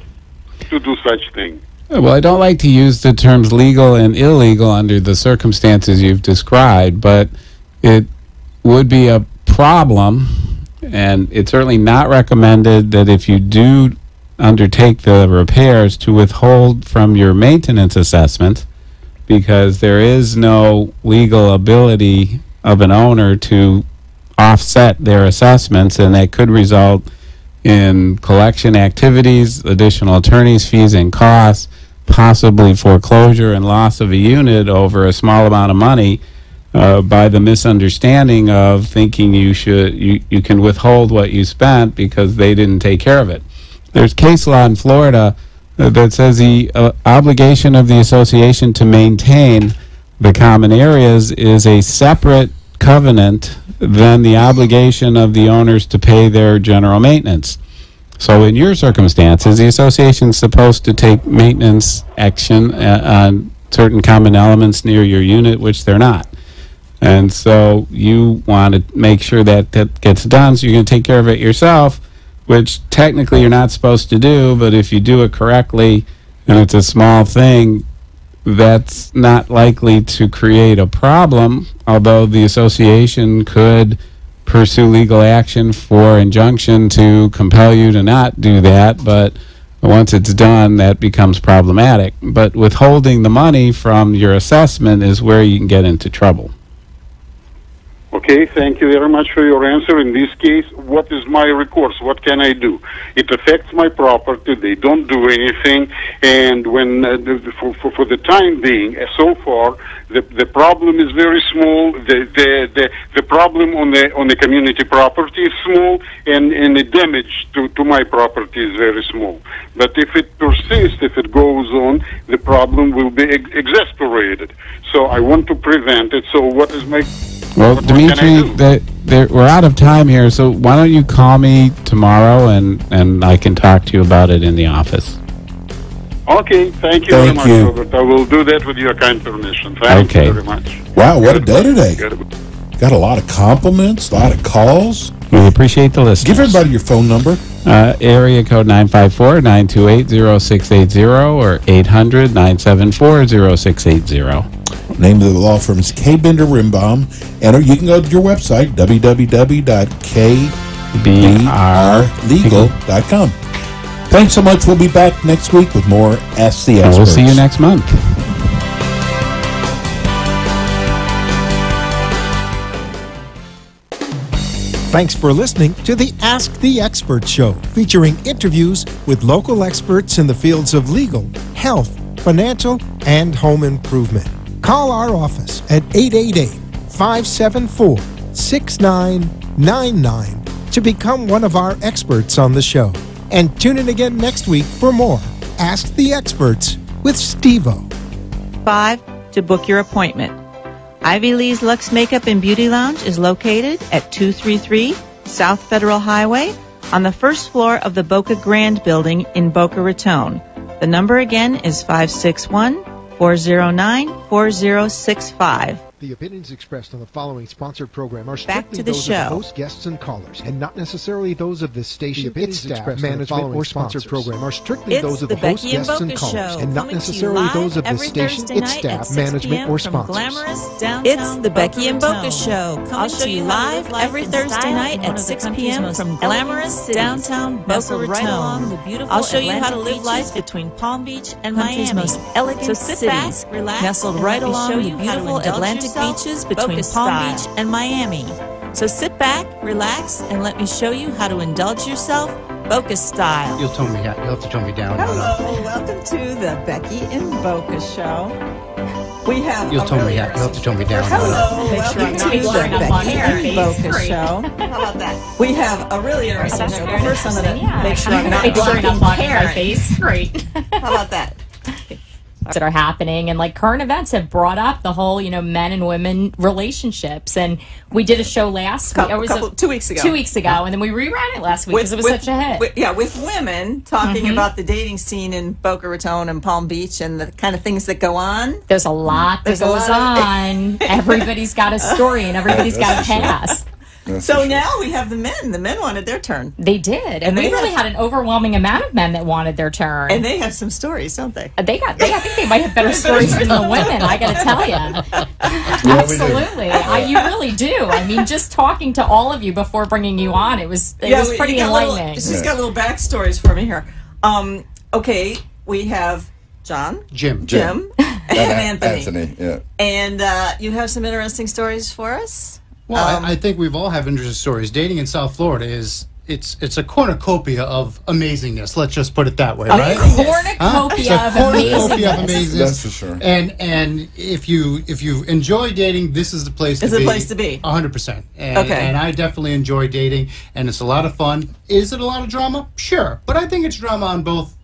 to do such thing?
Well, I don't like to use the terms legal and illegal under the circumstances you've described, but it would be a problem, and it's certainly not recommended that if you do undertake the repairs to withhold from your maintenance assessment, because there is no legal ability of an owner to offset their assessments, and that could result in collection activities, additional attorney's fees and costs, possibly foreclosure and loss of a unit over a small amount of money, by the misunderstanding of thinking you can withhold what you spent because they didn't take care of it. There's case law in Florida that says the obligation of the association to maintain the common areas is a separate covenant than the obligation of the owners to pay their general maintenance. So in your circumstances, the association is supposed to take maintenance action on certain common elements near your unit, which they're not. And so you want to make sure that that gets done, so you're going to take care of it yourself, which technically you're not supposed to do, but if you do it correctly and it's a small thing, that's not likely to create a problem, although the association could pursue legal action for injunction to compel you to not do that, but once it's done, that becomes problematic. But withholding the money from your assessment is where you can get into trouble.
Okay, thank you very much for your answer. In this case, what is my recourse? What can I do? It affects my property. They don't do anything. And when for the time being, so far, the problem is very small. The problem on the community property is small, and the damage to my property is very small. But if it persists, if it goes on, the problem will be exasperated. So I want to prevent it. So what is my...
Well, Dimitri, we're out of time here, so why don't you call me tomorrow and I can talk to you about it in the office.
Okay, thank you very much, Robert. I will do that with your kind permission. Thank you very much.
Wow, what a day today. Got a lot of compliments, a lot of calls.
We appreciate the listeners.
Give everybody your phone number.
Area code 954-928-0680 or 800-974-0680.
Name of the law firm is K. Bender Rimbaum. And you can go to your website, www.kbrlegal.com. Thanks so much. We'll be back next week with more Ask the Experts.
We'll see you next month.
Thanks for listening to the Ask the Expert Show, featuring interviews with local experts in the fields of legal, health, financial, and home improvement. Call our office at 888-574-6999 to become one of our experts on the show. And tune in again next week for more Ask the Experts with Steve-O.
5 to book your appointment. Ivy Lee's Luxe Makeup and Beauty Lounge is located at 233 South Federal Highway on the first floor of the Boca Grande building in Boca Raton. The number again is 561-409-4065.
The opinions expressed on the following sponsored program are strictly those of the host, guests, and callers, and not necessarily those of this station, its staff, management, or sponsored program are strictly those of the host, guests, and callers, and not necessarily those of this station, its staff, management, or sponsors.
It's the Becky and Boca Show, coming to you live every Thursday night at 6 p.m. from glamorous downtown Boca Raton. I'll show you how to live life
between Palm Beach and
country's
Miami.
most elegant cities, nestled right along the beautiful Atlantic beaches between Palm Beach and Miami. So sit back, relax, and let me show you how to indulge yourself Boca style.
You'll have to tone me down.
Hello, welcome to the Becky and Boca Show. We have
You'll have to tone me down.
Hello, welcome to the Becky and Boca Show.
How about that?
We have a really interesting show. But first, I'm going to make sure I'm not
blocking
my
face. Great.
How about that?
That are happening, and like current events have brought up the whole men and women relationships, and we did a show last week.
2 weeks ago.
2 weeks ago, and then we reran it last week because it was such a hit.
With women talking about the dating scene in Boca Raton and Palm Beach and the kind of things that go on.
There's a lot that goes on. Everybody's got a story and everybody's got a past.
So now we have the men. The men wanted their turn.
They did, and we really had an overwhelming amount of men that wanted their turn.
And they have some stories, don't they?
I think they might have better stories than the women. I got to tell you, absolutely, you really do. I mean, just talking to all of you before bringing you on, it was pretty enlightening.
She's got little backstories for me here. Okay, we have John,
Jim,
and Anthony.
Yeah.
And you have some interesting stories for us?
Well, I think we've all have interesting stories. Dating in South Florida is it's a cornucopia of amazingness. Let's just put it that way, right?
Cornucopia of amazingness.
That's for sure. And if you enjoy dating, this is the place to be.
It's the place to be.
100%.
Okay.
And I definitely enjoy dating, and it's a lot of fun. Is it a lot of drama? Sure, but I think it's drama on both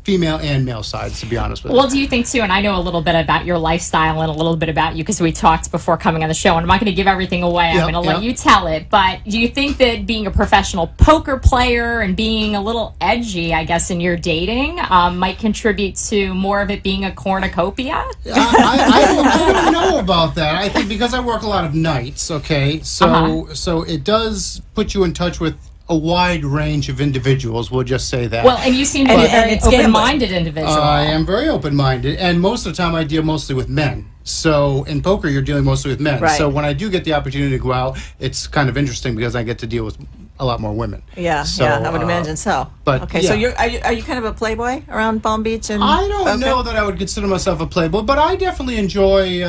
female and male sides, to be honest with you.
Well, do you think too, and I know a little bit about your lifestyle and a little bit about you because we talked before coming on the show, and I'm not going to give everything away. I'm going to let you tell it. But do you think that being a professional poker player and being a little edgy, I guess, in your dating might contribute to more of it being a cornucopia?
I don't know about that. I think because I work a lot of nights, okay, so it does put you in touch with a wide range of individuals, we'll just say that.
Well, and you seem to be a very open-minded individual.
I am very open-minded, and most of the time I deal mostly with men. So in poker, you're dealing mostly with men.
Right.
So when I do get the opportunity to go out, it's kind of interesting because I get to deal with a lot more women.
Yeah,
So,
I would imagine so.
but,
okay,
yeah.
so are you kind of a playboy around Palm Beach? And
I don't know that I would consider myself a playboy, but I definitely enjoy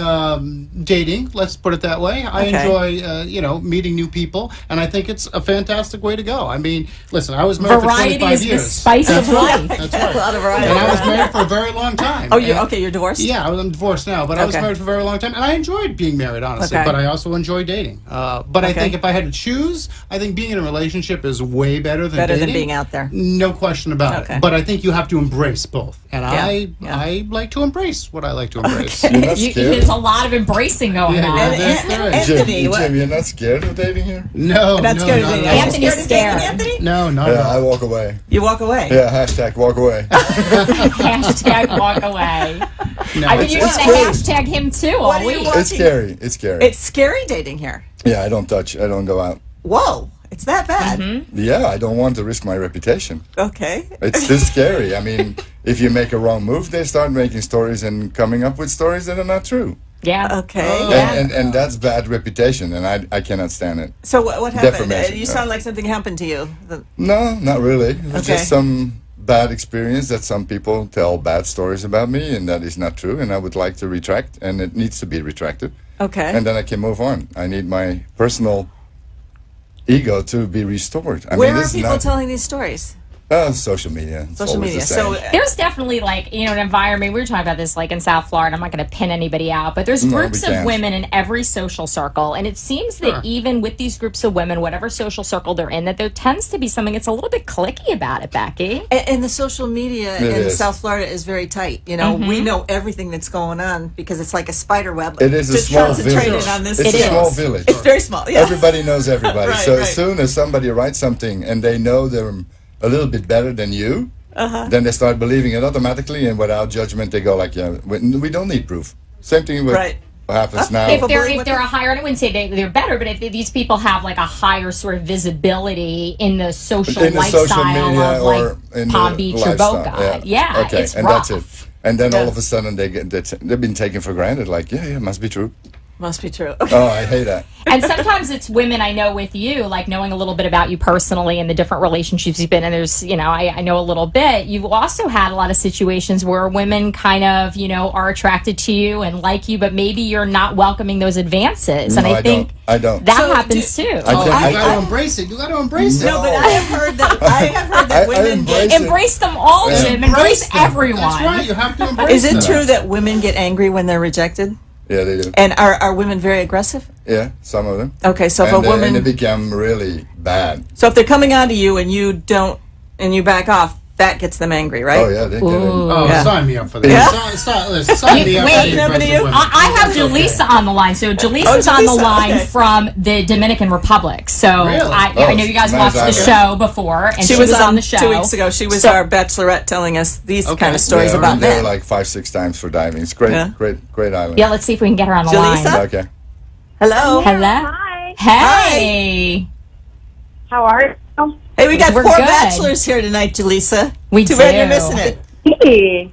dating. Let's put it that way. I enjoy, meeting new people, and I think it's a fantastic way to go. I mean, listen, I was married
Variety
for 25
is
years.
the spice of life.
That's right.
A lot of variety.
And I was married for a very long time.
Oh, you're divorced?
Yeah, I'm divorced now, but I was
Okay.
married for a very long time, and I enjoyed being married, honestly.
Okay.
But I also enjoy dating. But I think if I had to choose, I think being in a relationship is way better than dating.
being out there.
No question about
Okay.
it. But I think you have to embrace both, and
Yeah.
I like to embrace what I like to embrace.
There's a lot of embracing going on.
Jim, you're not scared of dating here?
No,
That's
no,
good.
not at all.
Anthony's scared.
No, not at
Yeah,
all.
I walk away.
You walk away?
Yeah, hashtag walk away.
Hashtag walk away.
No,
I've been using the hashtag him too all week.
It's scary. It's scary.
It's scary dating here.
Yeah, I don't touch. I don't go out.
Whoa, it's that bad.
Yeah, I don't want to risk my reputation.
Okay.
It's too scary. I mean, if you make a wrong move, they start making stories and coming up with stories that are not true.
Yeah.
Okay.
And that's bad reputation, and I cannot stand it.
So what happened?
Defamation,
You sound like something happened to you.
No, not really. It was
Okay.
just some bad experience that some people tell bad stories about me, and that is not true, and I would like to retract, and it needs to be retracted.
Okay.
And then I can move on. I need my personal ego to be restored.
Where are people telling these stories?
Social media. It's
Social
always
media.
the same.
So
There's definitely an environment. We were talking about this in South Florida. I'm not going to pin anybody out, but there's
No,
groups
we
of
can't.
women in every social circle, and it seems that even with these groups of women, whatever social circle they're in, that there tends to be something that's a little bit cliquey about it, Becky.
And the social media
It
in
is.
South Florida is very tight. We know everything that's going on because it's like a spider web.
It is a
Just
small
concentrated
village.
on this.
It's a small village.
It's very small. Yeah.
Everybody knows everybody.
Right,
so
right.
as soon as somebody writes something and they know they're a little bit better than you, then they start believing it automatically, and without judgment, they go like, "Yeah, we don't need proof." Same thing with what happens now.
If they're a higher, and I wouldn't say they're better, but if these people have a higher sort of visibility in the social
in the
lifestyle
social media
of
or in
Palm
the
Beach
lifestyle,
or Boca,
okay,
it's
and
rough.
that's it. And then all of a sudden they've been taken for granted. Like, yeah, must be true.
Must be true.
Oh, I hate that.
And sometimes it's women I know with you, knowing a little bit about you personally and the different relationships you've been in. There's, I know a little bit. You've also had a lot of situations where women kind of, are attracted to you and like you, but maybe you're not welcoming those advances.
No,
and I think
I don't.
that happens too.
You got to embrace it. You got to embrace it.
No, but I have heard that women
embrace them all, Jim. Embrace everyone.
That's right. You have to embrace
Is it
them.
true that women get angry when they're rejected?
Yeah, they do.
And are women very aggressive?
Yeah, some of them.
Okay, so if
and
a woman,
and they become really bad.
so if they're coming on to you and you don't, and you back off, that gets them angry, right?
Oh yeah, they get it.
Oh,
Yeah.
sign me up for that.
Yeah.
Sign me up for
Wait,
the aggressive women.
I have Jaleesa on the line. So Jaleesa's on the
Jaleesa,
line
okay.
from the Dominican Republic. So
Really?
I know you guys
nice
watched the show before, and she was on the show
2 weeks ago. She was our bachelorette telling us these kind of stories
Yeah,
about
I've been there
men.
like 5-6 times for diving. It's great,
Yeah.
great island.
Yeah, let's see if we can get her on the
Jaleesa?
line.
Okay.
Hello.
Hello.
Hi.
Hey.
How are you?
Hey, we got
We're
4
good.
bachelors here tonight, Jaleesa.
We
Too bad
do.
you're missing it.
Hey.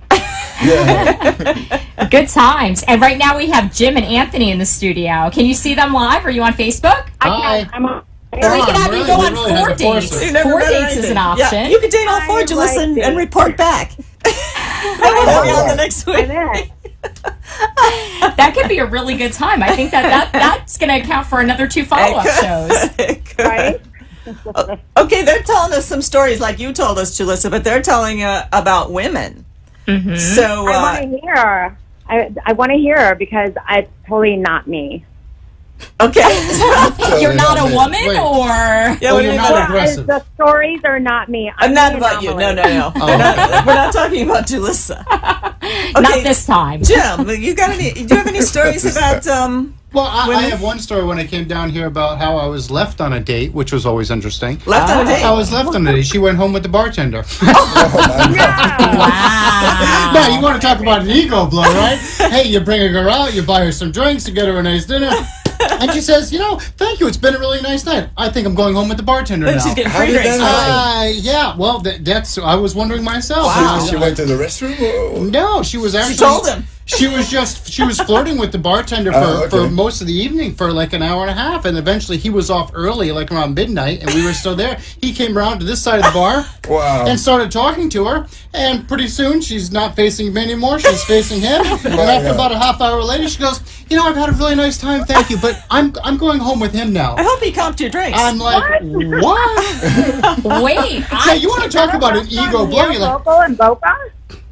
Good times. And right now we have Jim and Anthony in the studio. Can you see them live? Are you on Facebook?
I'm on
We can have you go on 4 dates. 4 dates is an option.
Yeah, you could date all 4, Jalissa, and report back. On the next week.
That could be a really good time. I think that's going to account for another 2 follow-up shows.
Right? Okay, they're telling us some stories like you told us, Jalissa, but they're telling about women.
Mm-hmm.
So
I want to hear her. I want to hear her because it's totally not me.
Okay.
You're not a woman, or
you're not aggressive.
The stories are not me.
I'm not about you. No. We're not talking about Jalissa. Okay.
Not this time.
Jim, do you have any stories about
Well, I have one story when I came down here about how I was left on a date, which was always interesting.
Left on a date?
I was left on a date. She went home with the bartender.
Wow.
Now, you want to talk about an ego blow, right? Hey, you bring a girl out, you buy her some drinks, you get her a nice dinner. And she says, thank you, it's been a really nice night. I think I'm going home with the bartender now.
She's getting free drinks.
Yeah, well, that's, I was wondering myself.
Wow. She went to the restroom?
No, she was actually...
She told him.
She was flirting with the bartender for most of the evening for like an hour and a half, and eventually he was off early, like around midnight, and we were still there. He came around to this side of the bar and started talking to her, and pretty soon she's not facing me anymore, she's facing him. And after about a half hour later, she goes, I've had a really nice time, thank you, but I'm going home with him now.
I hope he comped your drinks.
I'm like, what?
Wait.
You want to talk about an ego blow? You're like,
Local in Boca?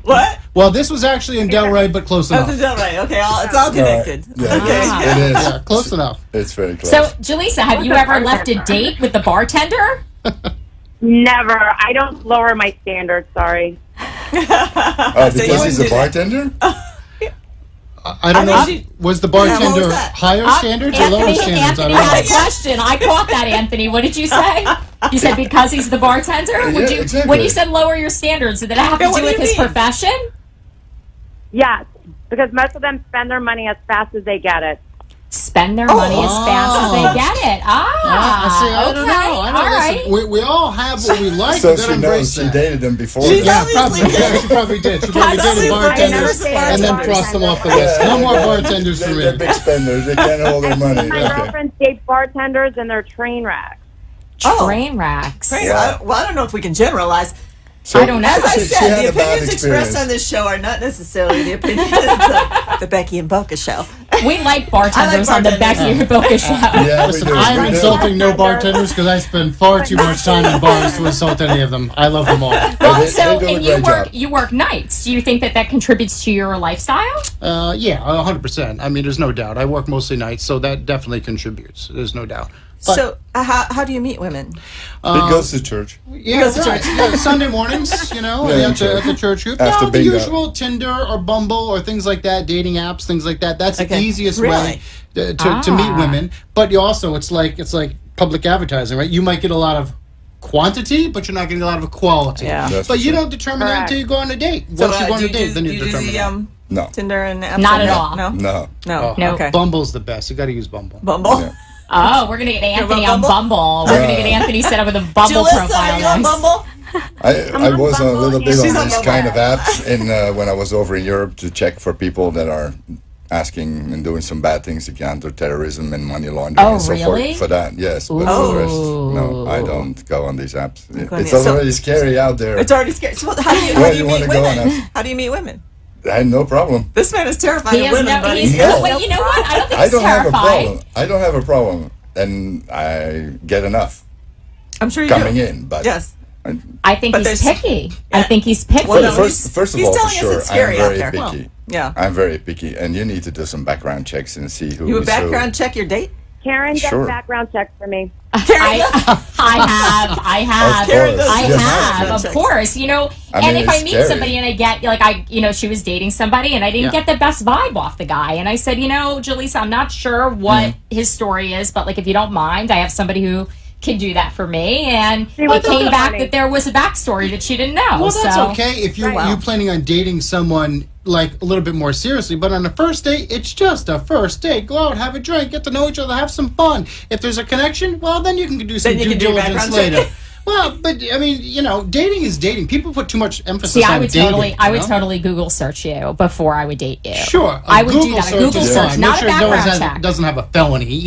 What?
Well, this was actually in Delray, but close enough.
That's in Delray. Okay, it's all connected.
Yeah,
Okay.
it is.
Yeah, close enough.
It's very close.
So, Jalissa, have you ever left a date with the bartender?
Never. I don't lower my standards, sorry.
Because he's a bartender?
I don't know. Was the bartender higher standards or lower standards?
Anthony had a question. I caught that, Anthony. What did you say? You said because he's the bartender?
Exactly.
When you said lower your standards, did it have to do with his profession?
Yes, because most of them spend their money as fast as they get it.
Spend their money as fast as they get it.
I don't know. All right. We all have what we like.
So she knows she dated them before.
She probably did. She probably dated bartenders and then crossed them off the list. No more bartenders for me.
They're big spenders. They can't hold their money.
My girlfriends date bartenders and they're train wrecks.
Train wrecks.
I don't know if we can generalize.
So,
I don't know.
As I
she
said,
had
the
a bad
opinions expressed on this show are not necessarily the opinions of the Becky and Boca show.
We like bartenders on the Becky and Boca show.
Yeah,
listen, I'm insulting no bartenders because I spend far too much time in bars to insult any of them. I love them all.
Well, and you work nights. Do you think that contributes to your lifestyle?
Yeah, 100%. I mean, there's no doubt. I work mostly nights, so that definitely contributes. There's no doubt. But,
so, how do you meet women?
He goes to church.
Yeah, Sunday mornings, at the church group.
After
the usual Tinder or Bumble or things like that, dating apps, things like that. That's the easiest way to meet women. But you also, it's like public advertising, right? You might get a lot of quantity, but you're not getting a lot of quality.
Yeah.
But you don't determine that until you go on a date. Once you go on a date, then you determine that.
No.
Tinder and apps?
Not at all.
No.
Okay. Bumble's the best. You got to use Bumble.
Yeah.
Oh, we're going to get Anthony on Bumble. We're going to get Anthony set up with a Bumble profile.
Are you on Bumble?
I was a little bit on these kind of apps when I was over in Europe to check for people that are asking and doing some bad things to counter terrorism and money laundering and so forth. For that, yes. But for the rest, no, I don't go on these apps. It's already scary out there.
It's already scary. So how do you meet women? How do you meet women?
I had no problem.
This man is terrified of women, buddy.
Wait, you know what? I don't think he's terrified.
I don't have a problem, and I get enough.
I'm sure you
coming in, but
yes.
I think he's picky. I think he's picky.
Well, first of all, for sure, I'm very picky.
Well, yeah,
I'm very picky, and you need to do some background checks and see who.
You would background check your date?
Karen does background checks for me.
I have, of course. And if I meet somebody and I get, she was dating somebody and I didn't get the best vibe off the guy. And I said, Jalissa, I'm not sure what his story is, but if you don't mind, I have somebody who can do that for me. And it came back that there was a backstory that she didn't know.
Well, that's okay if you're planning on dating someone a little bit more seriously, but on a first date, it's just a first date. Go out, have a drink, get to know each other, have some fun. If there's a connection, well, then you can do some due diligence later. Well, but I mean, dating is dating. People put too much emphasis on dating.
I would totally Google search you before I would date you.
Sure,
I would do that. A Google search, not a background check.
Doesn't have a felony,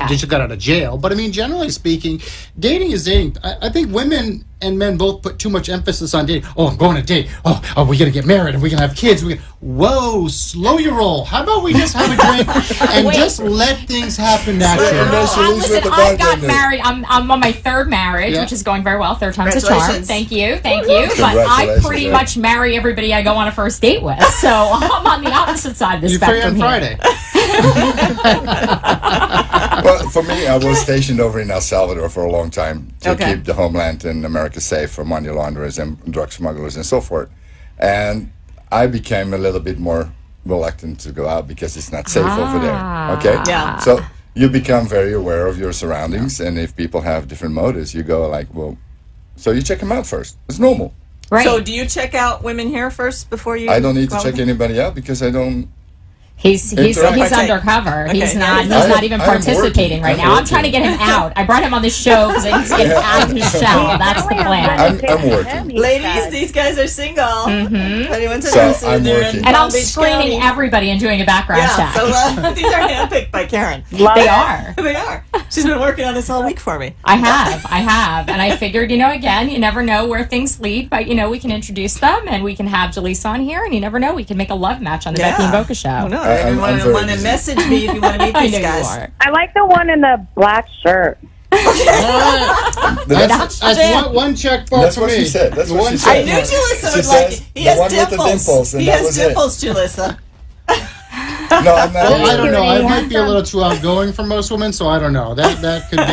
just got out of jail. But I mean, generally speaking, dating is dating. I think women and men both put too much emphasis on dating. Oh, I'm going to date. Oh, we're going to get married and we're going to have kids. Whoa, slow your roll. How about we just have a drink and just let things happen naturally?
Listen, I got married. I'm on my third marriage, which is going very well. Third time's a charm. Thank you. But I pretty much marry everybody I go on a first date with. So I'm on the opposite side of the spectrum
here. You're free on
Friday. Well, for me, I was stationed over in El Salvador for a long time to keep the homeland in America safe for money launderers and drug smugglers and so forth. And I became a little bit more reluctant to go out because it's not safe over there. Okay?
Yeah.
So you become very aware of your surroundings, and if people have different motives, you go like, well, so you check them out first. It's normal.
Right. So do you check out women here first before you...
I don't need to check anybody out because I don't...
He's undercover. Okay. He's not even participating right now. I'm trying to get him out. I brought him on the show because I need to get him out of his shell. That's the plan.
I'm working.
Ladies, these guys are single. Anyone's
interested, I'm working.
And I'm screening everybody and doing a background check.
So these are handpicked by Karen.
They are.
They are. She's been working on this all week for me.
I have. And I figured, again, you never know where things lead, but, we can introduce them and we can have Jaleesa on here, and you never know, we can make a love match on the Becky and Boca show.
Oh, no. Everyone want to message me if you want to meet these guys.
I like the one in the black shirt.
That's one check box for me.
That's what she said. That's what she said.
I knew Jalissa would like it. He has dimples. He has dimples, Jalissa.
No, I'm not.
Well, I don't know. I might be a little too outgoing for most women, so I don't know. That could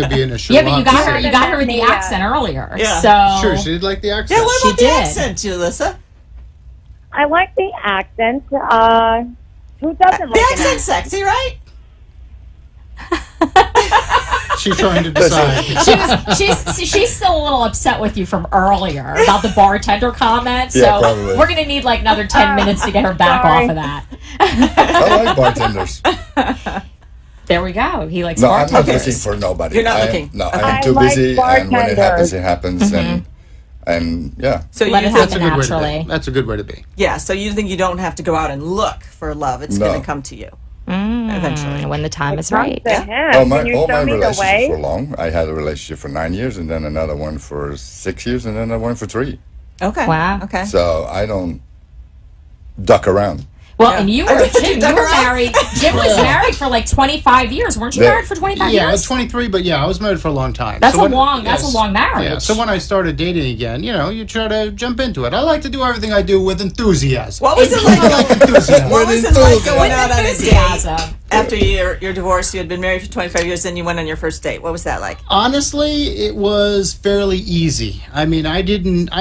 be an issue.
Yeah, but you got her with the accent earlier.
Yeah.
So
sure, she did like the accent.
Yeah, what about the accent, Jalissa?
I like the accent. Who doesn't like
the accent's sexy, right?
She's trying to decide.
She's still a little upset with you from earlier about the bartender comment. So
probably.
We're gonna need like another 10 minutes to get her back off of that.
I like bartenders.
There we go. He likes
I'm
bartenders.
not looking for nobody.
You're not looking.
No, I'm too busy, and when it happens, it happens, and yeah.
So let it happen naturally.
That's a good way to be.
Yeah. So you think you don't have to go out and look for love; it's going to come to you eventually
when the time is right.
All my relationships were long. I had a relationship for 9 years, and then another one for 6 years, and then another one for 3.
Okay.
Wow.
Okay.
So I don't duck around.
Well, and you were married. Jim was married for like 25 years. Weren't you married for 25 years?
Yeah, I was 23, but I was married for a long time.
That's a long marriage.
Yeah, so when I started dating again, you try to jump into it. I like to do everything I do with enthusiasm.
What was it like? What was it like going out on a date after your divorce? You had been married for 25 years, then you went on your first date. What was that like?
Honestly, it was fairly easy. I mean, I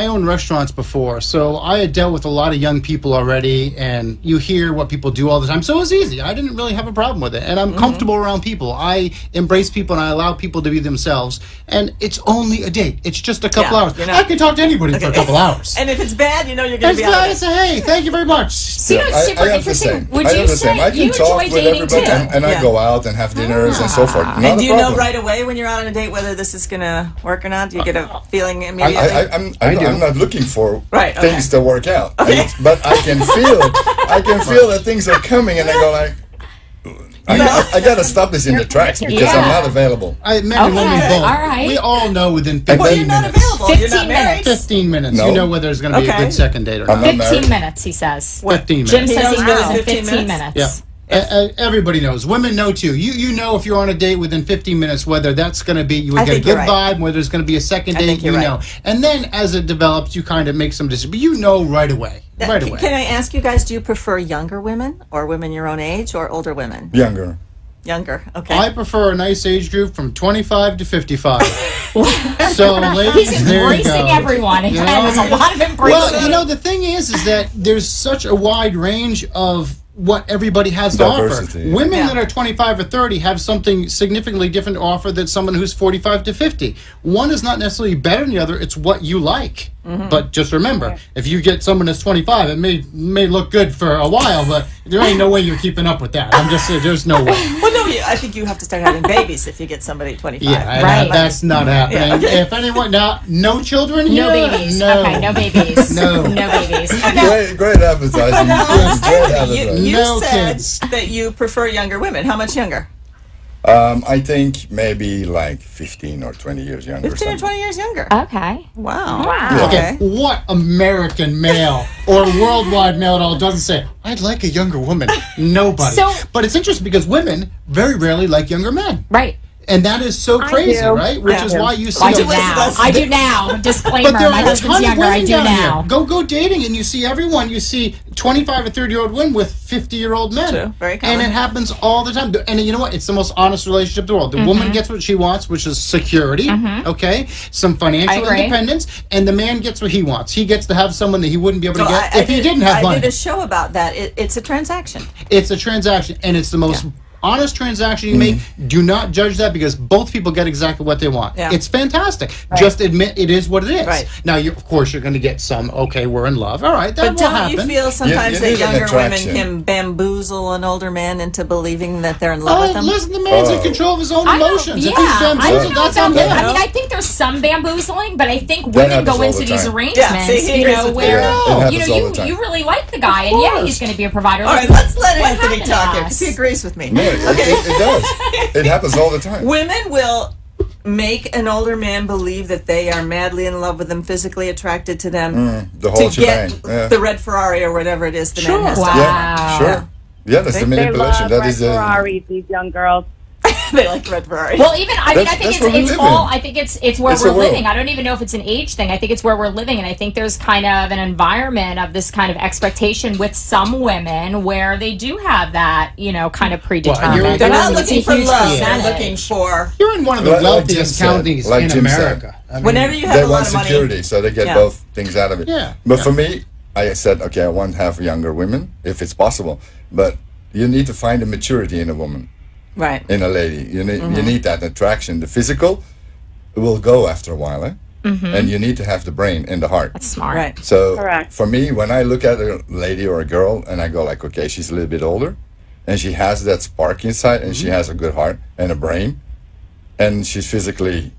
owned restaurants before, so I had dealt with a lot of young people already, and you hear what people do all the time. So it was easy. I didn't really have a problem with it. And I'm comfortable around people. I embrace people and I allow people to be themselves. And it's only a date. It's just a couple hours. I can talk to anybody for a couple hours.
And if it's bad, you're going to be out of it.
Say, hey, thank you very much.
See, it's super interesting. Would
you
say
I can
you
talk
enjoy
with
dating
everybody,
too?
and I go out and have dinners and so forth.
And do you know right away when you're out on a date whether this is going to work or not? Do you get a feeling immediately?
I'm not looking for things to work out. But I can feel that things are coming, and I go like, I got to stop this in the tracks because I'm not available.
Men and women both. All right. We all know within 15
minutes. You're not available.
15 minutes.
15 minutes.
No.
You know whether it's going to be a good second date or not.
15 minutes, he says.
15 minutes.
Jim says he knows in 15 minutes.
Yeah. Everybody knows. Women know too. You know if you're on a date within 15 minutes whether that's going to be, you would get a good vibe, whether there's going to be a second date, you know. And then as it develops, you kind of make some decisions. But you know right away. Right away.
Can I ask you guys, do you prefer younger women or women your own age or older women?
Younger.
Younger, okay.
I prefer a nice age group from 25 to 55. So, ladies,
he's
there you go.
embracing everyone. There's a lot of embracing.
Well, the thing is that there's such a wide range of what everybody has to offer. Women that are 25 or 30 have something significantly different to offer than someone who's 45 to 50. One is not necessarily better than the other. It's what you like. But just remember, if you get someone that's 25, it may look good for a while, but there ain't no way you're keeping up with that. I'm just saying, there's no way.
Well, no, I think you have to start having babies if you get somebody 25.
Yeah, that's not happening.
Yeah, okay.
If anyone now, no children here.
No babies.
No.
Okay, no babies.
No.
No babies. Okay.
Great advertising. Great advertising.
You
No
said
kids.
that you prefer younger women. How much younger?
I think maybe like 15 or 20 years younger.
15 or 20 years younger.
Okay.
Wow.
Okay, what American male or worldwide male at all doesn't say, I'd like a younger woman? Nobody. But it's interesting because women very rarely like younger men.
Right.
And that is so crazy, right? Which is why you see...
I do now. I do now. Disclaimer,
But there
my
are a
husband's
ton of
younger. I
women
do
down
now.
here. Go dating and you see everyone. You see 25 or 30-year-old women with 50-year-old men.
True. Very common.
And it happens all the time. And you know what? It's the most honest relationship in the world. The woman gets what she wants, which is security, okay? Some financial independence. And the man gets what he wants. He gets to have someone that he wouldn't be able to get if he didn't have money.
I did a show about that. It's a transaction.
It's a transaction. And it's the most... honest transaction you make. Do not judge that because both people get exactly what they want. It's fantastic. Just admit it is what it is. Now, of course, you're going to get some, okay, we're in love. All right, that
But
will
don't
happen.
you feel sometimes that younger women can bamboozle an older man into believing that they're in love with him?
Listen, the man's in control of his own emotions. If he's bamboozled, that's on him.
I mean, I think there's some bamboozling, but I think women go into these arrangements, you know, where you really like the guy, and he's going to be a provider.
All right, let's let Anthony talk here because he agrees with me.
No, it does. It happens all the time.
Women will make an older man believe that they are madly in love with him, physically attracted to them,
the whole
to get
shebang.
the red Ferrari or whatever it is the man has to
Wow.
Yeah, sure. Yeah, that's the manipulation.
They love
That is
red Ferraris, these young girls.
They like red Ferrari.
Well, even I mean, I think
that's where we
it's
live
all.
in.
I think it's where
It's
we're
a world.
living. I don't even know if it's an age thing. I think it's where we're living, and I think there's kind of an environment of this kind of expectation with some women where they do have that, you know, kind of predetermined.
They're not looking for love. They're
percentage.
looking for.
You're in one of the wealthiest counties in
Jim
America.
said.
I mean,
Whenever you have
They
a lot
want
of money,
security, so they get both things out of it.
Yeah.
But for me, I said, okay, I want to have younger women, if it's possible. But you need to find a maturity in a woman.
Right.
In a lady. You need that attraction. The physical will go after a while, eh? And you need to have the brain and the heart.
That's smart.
Right.
So
Correct.
for me, when I look at a lady or a girl and I go like, okay, she's a little bit older and she has that spark inside and she has a good heart and a brain and she's physically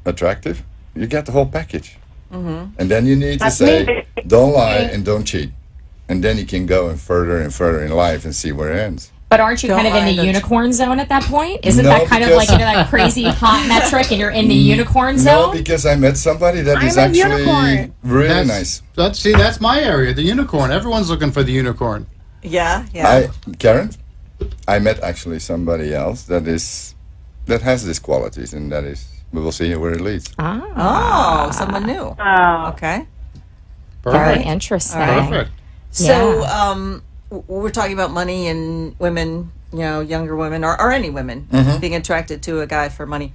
attractive, you get the whole package. And then you need to say, don't lie and don't cheat. And then you can go further in life and see where it ends.
But aren't you kind of in the unicorn zone at that point? Isn't that kind of like, you know, that crazy hot metric and you're in the unicorn zone?
No, because I met somebody that is
I'm a
actually
unicorn.
really nice.
That's my area, the unicorn. Everyone's looking for the unicorn.
Yeah, yeah.
Karen, I met actually somebody else that has these qualities, and that is, we will see where it leads.
Oh, someone new.
Oh.
Okay.
Very interesting.
Perfect.
So, we're talking about money and women, you know, younger women or any women being attracted to a guy for money.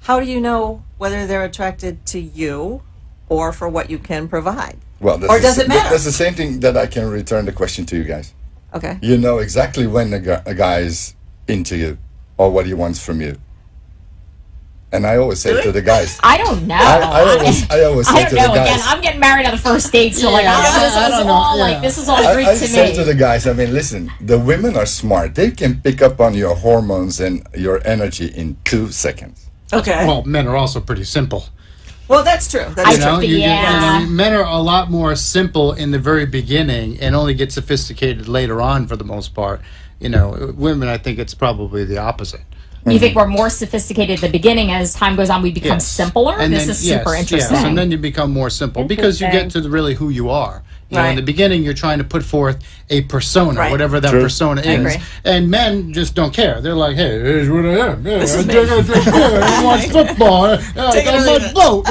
How do you know whether they're attracted to you or for what you can provide?
Well,
or does it matter?
That's the same thing that I can return the question to you guys.
Okay.
You know exactly when a guy is into you or what he wants from you. And I always say to the guys,
I don't know.
I always say to the guys.
Again, I'm getting married on the first date, so like, this is all Greek
I
to
say
me.
to the guys, I mean, listen, the women are smart. They can pick up on your hormones and your energy in 2 seconds.
Okay.
Well, men are also pretty simple.
Well, that's true. That's true.
Men are a lot more simple in the very beginning and only get sophisticated later on for the most part. You know, women, I think it's probably the opposite.
You think we're more sophisticated at the beginning? As time goes on, we become simpler?
And
This
then,
is super interesting.
Yes, and then you become more simple because you get to really who you are. You know, in the beginning, you're trying to put forth a persona, whatever that persona is. And men just don't care. They're like, hey, here's what I am. Yeah, I watch football. I got my boat.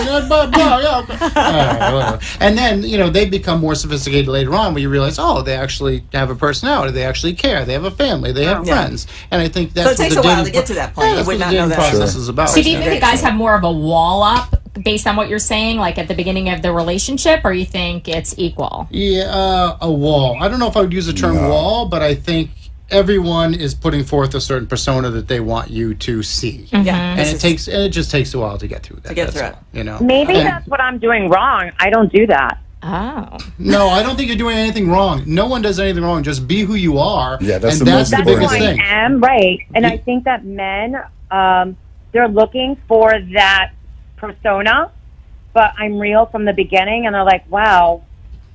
And then, you know, they become more sophisticated later on when you realize, oh, they actually have a personality. They actually care. They have a family. They have friends. And I think that's
so it takes a while to get to that point.
That's
You would
what
not
the
know
dating
that.
process is about.
So do you think the guys have more of a wall up based on what you're saying, like at the beginning of the relationship, or you think it's equal?
Yeah, a wall. I don't know if I would use the term wall, but I think everyone is putting forth a certain persona that they want you to see.
Yeah.
And it just takes a while to get through that.
To get through it.
You know.
Maybe
And-
that's what I'm doing wrong. I don't do that.
Oh.
No, I don't think you're doing anything wrong. No one does anything wrong. Just be who you are.
Yeah, that's
and
the
that's
most
the biggest
important
thing.
I am right, and I think that men, they're looking for that persona, but I'm real from the beginning, and they're like, wow,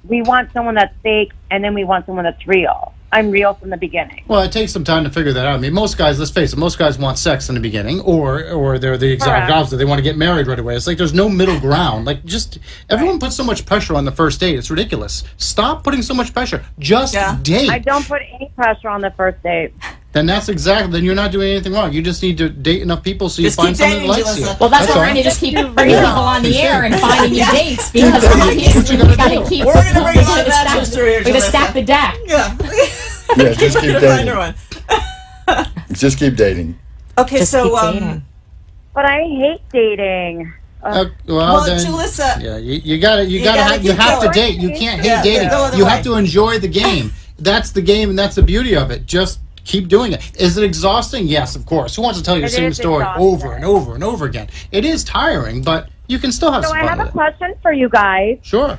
we want someone that's fake, and then we want someone that's real. I'm real from the beginning.
Well, it takes some time to figure that out. I mean, most guys, let's face it, most guys want sex in the beginning, or they're the exact
Correct.
opposite. They want to get married right away. It's like there's no middle ground. Like, just everyone puts so much pressure on the first date. It's ridiculous. Stop putting so much pressure. Just date.
I don't put any pressure on the first date.
Then then you're not doing anything wrong. You just need to date enough people so you
Just
find
keep
someone that
dating,
likes you.
Jalissa.
Well, that's what
all.
we're going to just keep bringing people on the air and finding you dates because
That's
obviously
what
we
you're
got
gonna
to
do.
keep.
We're going to bring a lot of
We're
bachelors through here,
going to
Jalissa.
stack the deck.
Yeah.
Yeah, just keep
Find her
dating.
one.
Just keep dating.
Okay,
Just
so
keep dating.
But I hate dating.
Well, then,
Jalissa,
yeah, you got to
gotta
you
keep
have to
going.
date. You can't hate
Yeah,
dating.
go other
You
way.
have to enjoy the game. That's the game, and that's the beauty of it. Just keep doing it. Is it exhausting? Yes, of course. Who wants to tell you the
It
same
is
story
exhausting.
over and over and over again? It is tiring, but you can still have
So
some
I
fun
have a
with it.
question for you guys.
Sure.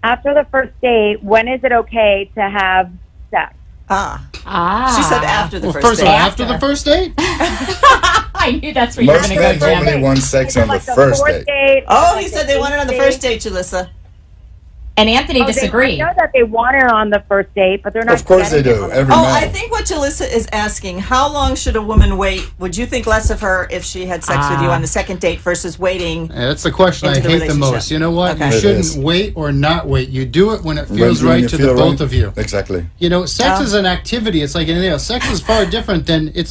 After the first date, when is it okay to have sex?
She said after the
Well,
first
first of
date.
all, after the first date?
I knew that's where you were
Most
going to
men
go, Jim.
normally want sex on the
Like the
first
fourth
date.
Oh,
like
he
the
said they wanted it on the
eighth
first
date.
date, Jalissa.
And Anthony
I
disagreed.
know that they want it on the first date, but they're not.
Of course they
getting
do.
it.
Every
Oh,
man.
I think what Jalissa is asking, how long should a woman wait? Would you think less of her if she had sex with you on the second date versus waiting?
Yeah, that's the question I
Into the
hate the most.
relationship.
You know what?
Okay.
You
It
shouldn't
is.
wait or not wait. You do it when it
When
feels
you
right to the
feel
both
right.
of you.
Exactly.
You know, sex is an activity. It's like anything else. Sex is far different than
It's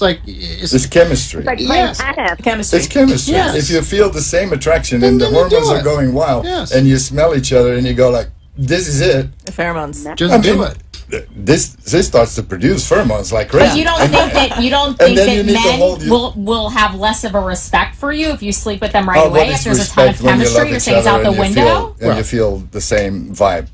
chemistry.
Like playing
Yes.
tennis.
Chemistry.
It's chemistry.
Yes.
If you feel the same attraction
Then
and the
you do
hormones are
it.
going wild,
Yes.
and you smell each other and you go like, "This is it."
The pheromones.
just
I
do
mean,
it.
This starts to produce pheromones like crazy.
But you don't think that
And then you need to hold
men
you-
will have less of a respect for you if you sleep with them right
Oh,
away?
what
If
is
there's a ton of
respect when you
chemistry,
love
you're
each
saying it's
other
out the
and you
window?
feel, and you feel the same vibe?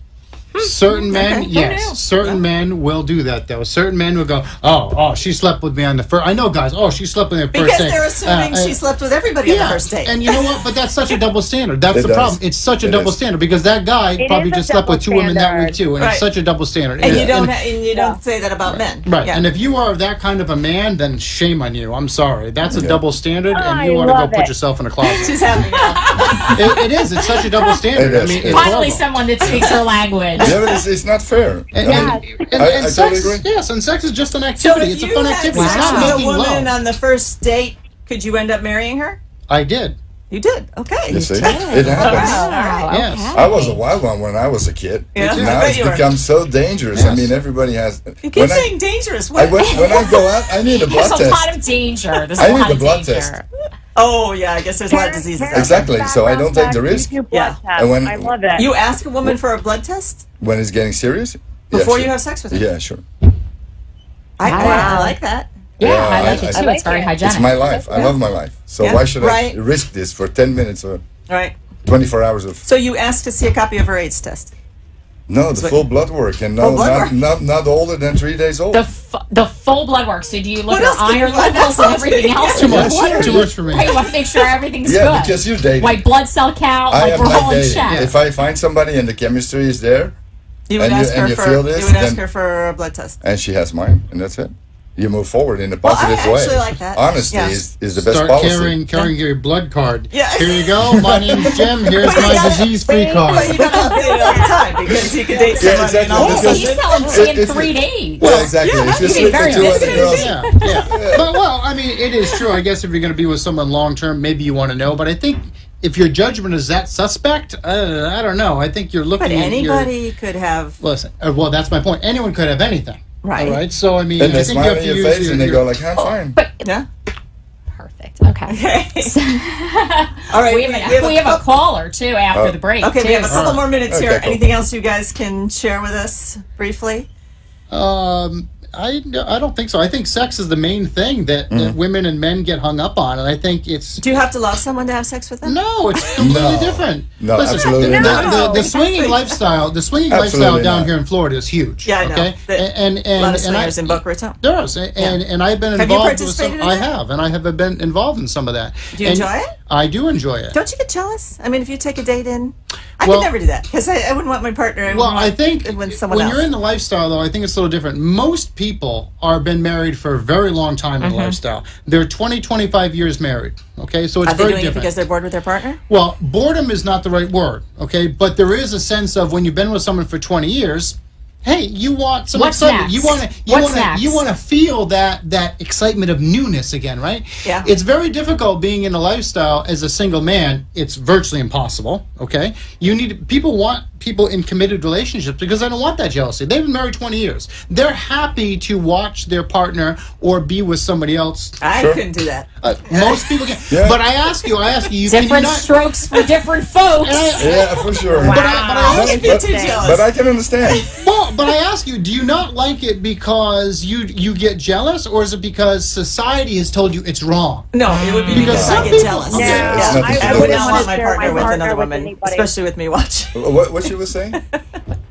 Certain men,
Okay. Who
yes.
knew?
Certain men will do that, though. Certain men will go, oh, she slept with me on the first. I know guys. Oh, she slept with me on the first
Because
date.
they're assuming she slept with everybody on the first date.
And you know what? But that's such a double standard. That's
It
the
does.
problem. It's such a
It
double
is.
standard because that guy
It
probably
is a
just slept with
double
2 women that week
standard.
too, and
Right.
it's such a double standard.
And you
And-
don't say that about men.
Right,
Yeah.
and if you are that kind of a man, then shame on you. I'm sorry. That's a
Yeah.
double standard, and
I
you ought to go
love
put
it.
yourself in a closet.
She's happy now.
It is. It's such a double standard.
It
I
is.
mean,
It
it's
is.
Finally,
horrible.
someone that speaks her language.
Yeah, but it's not fair.
And,
I mean,
and
I
sex,
totally agree.
yes, and sex is just an
So
activity.
if
It's a
you
fun
had
activity. It's
sex
not
with a
making
woman
love.
on the first date, could you end up marrying her?
I did.
You did. Okay.
You see, it happens.
Wow,
Yes.
okay.
I was a wild one when I was a kid.
Yeah, I
Now
bet
it's
you were.
become so dangerous. I
Yes.
mean, everybody has.
You keep saying dangerous.
when I go out, I need a blood
There's a lot
test.
of danger. There's
I
a
need
lot
the
of
blood
danger.
test.
Oh, yeah, I guess there's a lot of diseases. out there.
Exactly. So I don't take the risk.
You do blood
Yeah.
tests.
And when-
I love it.
You ask a woman for a blood test
When it's getting serious.
before
yeah,
you have sex with her?
sure. Yeah, sure.
I like that.
Yeah,
Yeah,
I like
I-
it
I
too.
like
it's very
it.
hygienic.
It's my life. I love my life. So
Yeah.
why should
Right.
I risk this for 10 minutes or
All right.
24 hours of?
So you asked to see a copy of her AIDS test.
No, the full blood work, and
Full
no,
blood
not,
work?
not older than 3 days old.
The full blood work. So do you look
What
at
else do you
iron
want?
levels and everything else?
Too
in the
much.
blood?
Too much for me.
Right, you want to make sure everything's
Yeah,
good.
because you're dating.
Like blood cell count,
I
like
am
we're
not
all in
dating.
check.
If I find somebody and the chemistry is there,
You would
And you-
ask her
and you
for.
feel this,
You would ask
then-
her for a blood test.
and she has mine, and that's it. You move forward in a
Well, I
positive way.
actually like that.
Honesty
Yeah.
is the best
Start
policy.
carrying your blood card.
Yeah.
Here you go. My name's Jim. Here's my disease-free
But
card.
you don't update it all the time because you can date
Yeah,
somebody
exactly.
and all
Oh,
this
so
Because-
he's telling
It-
me in
it's-
3 days.
Well, exactly.
yeah,
if you
you can
sleep
be very
with 2 other
busy.
girls,
Yeah, yeah. But well, I mean, it is true. I guess if you're going to be with someone long term, maybe you want to know. But I think if your judgment is that suspect, I don't know. I think you're looking
But
at your.
anybody could have.
Listen, well, that's my point. Anyone could have anything.
Right.
All right. So I mean,
and
I
they
think you
smile
have
in
to
your
use
face
your,
and they
your-
go like, "I'm fine."
Yeah.
Perfect. Okay.
All right.
We have a caller too after the break.
Okay,
too,
we have a
so-
couple more minutes
Okay,
here.
cool.
Anything else you guys can share with us briefly?
I don't think so. I think sex is the main thing that women and men get hung up on, and I think it's.
Do you have to love someone to have sex with them?
No, it's completely different.
No,
Listen,
absolutely not.
The swinging lifestyle, down here in Florida is huge.
Yeah, I know.
Okay,
and a lot of swingers in Boca Raton.
There is, and I've been
Have you
involved with some.
participated in
I
that?
have, and I have been involved in some of that.
Do you enjoy it?
I do enjoy it.
Don't you get jealous? I mean, if you take a date in, I
Well-
could never do that because I wouldn't want my partner.
Well, I think
when someone
when
else.
you're in the lifestyle, though, I think it's a little different. Most people are been married for a very long time in the lifestyle. They're 20, 25 years married. Okay, so it's
Are they
very
doing it
different.
because they're bored with their partner?
Well, boredom is not the right word, okay? But there is a sense of when you've been with someone for 20 years, hey, you want some
What's
excitement.
next?
You want to feel that excitement of newness again, right?
Yeah.
It's very difficult being in a lifestyle as a single man. It's virtually impossible, okay? People want people in committed relationships because they don't want that jealousy. They've been married 20 years. They're happy to watch their partner or be with somebody else.
I couldn't do that.
Most people can.
Yeah.
But I ask you,
different strokes for different folks.
Yeah, for sure.
But I ask you,
but I can understand.
Well, but I ask you, do you not like it because you get jealous, or is it because society has told you it's wrong?
No, it would be because I get jealous.
No,
Yeah.
it's nothing to
I
do
would
with
not
it.
want my partner with another
with
woman,
anybody.
especially with me watching.
What she was saying?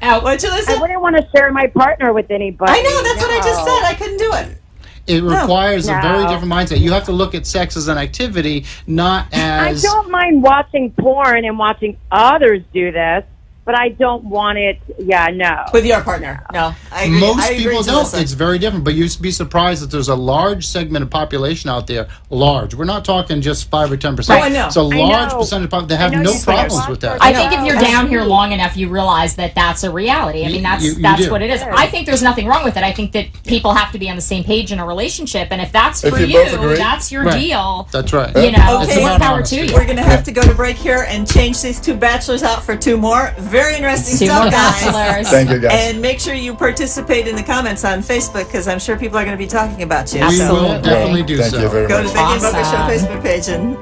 What'd you listen?
I wouldn't want to share my partner with anybody.
I know, that's what I just said. I couldn't do it.
It requires a very
No.
different mindset. You have to look at sex as an activity, not
I
as.
don't mind watching porn and watching others do this, but I don't want it. Yeah, no.
With your partner, no. I agree.
Most
I agree
people
to
don't.
listen.
It's very different. But you'd be surprised that there's a large segment of population out there. Large. We're not talking just 5 or 10%.
Oh, I know.
It's a
I
large
know.
percentage of population that have
I know
no
you
problems
say
with that.
I think if you're down here long enough, you realize that that's a reality. I mean, that's
You
that's
do.
what it is. I think there's nothing wrong with it. I think that people have to be on the same page in a relationship, and if that's
If
for
you
you,
both agree.
that's your
Right.
deal.
That's right.
You know,
It's
Okay.
more
about
power
honesty.
to you.
We're going to have to go to break here and change these two bachelors out for two more. Very interesting
Two
stuff,
more
guys.
bachelors.
Thank you, guys.
And make sure you participate in the comments on Facebook because I'm sure people are going to be talking about you.
We
So
will definitely do
Thank
so.
you very
go to
much.
the Becky and Boca Show
Awesome.
Facebook page and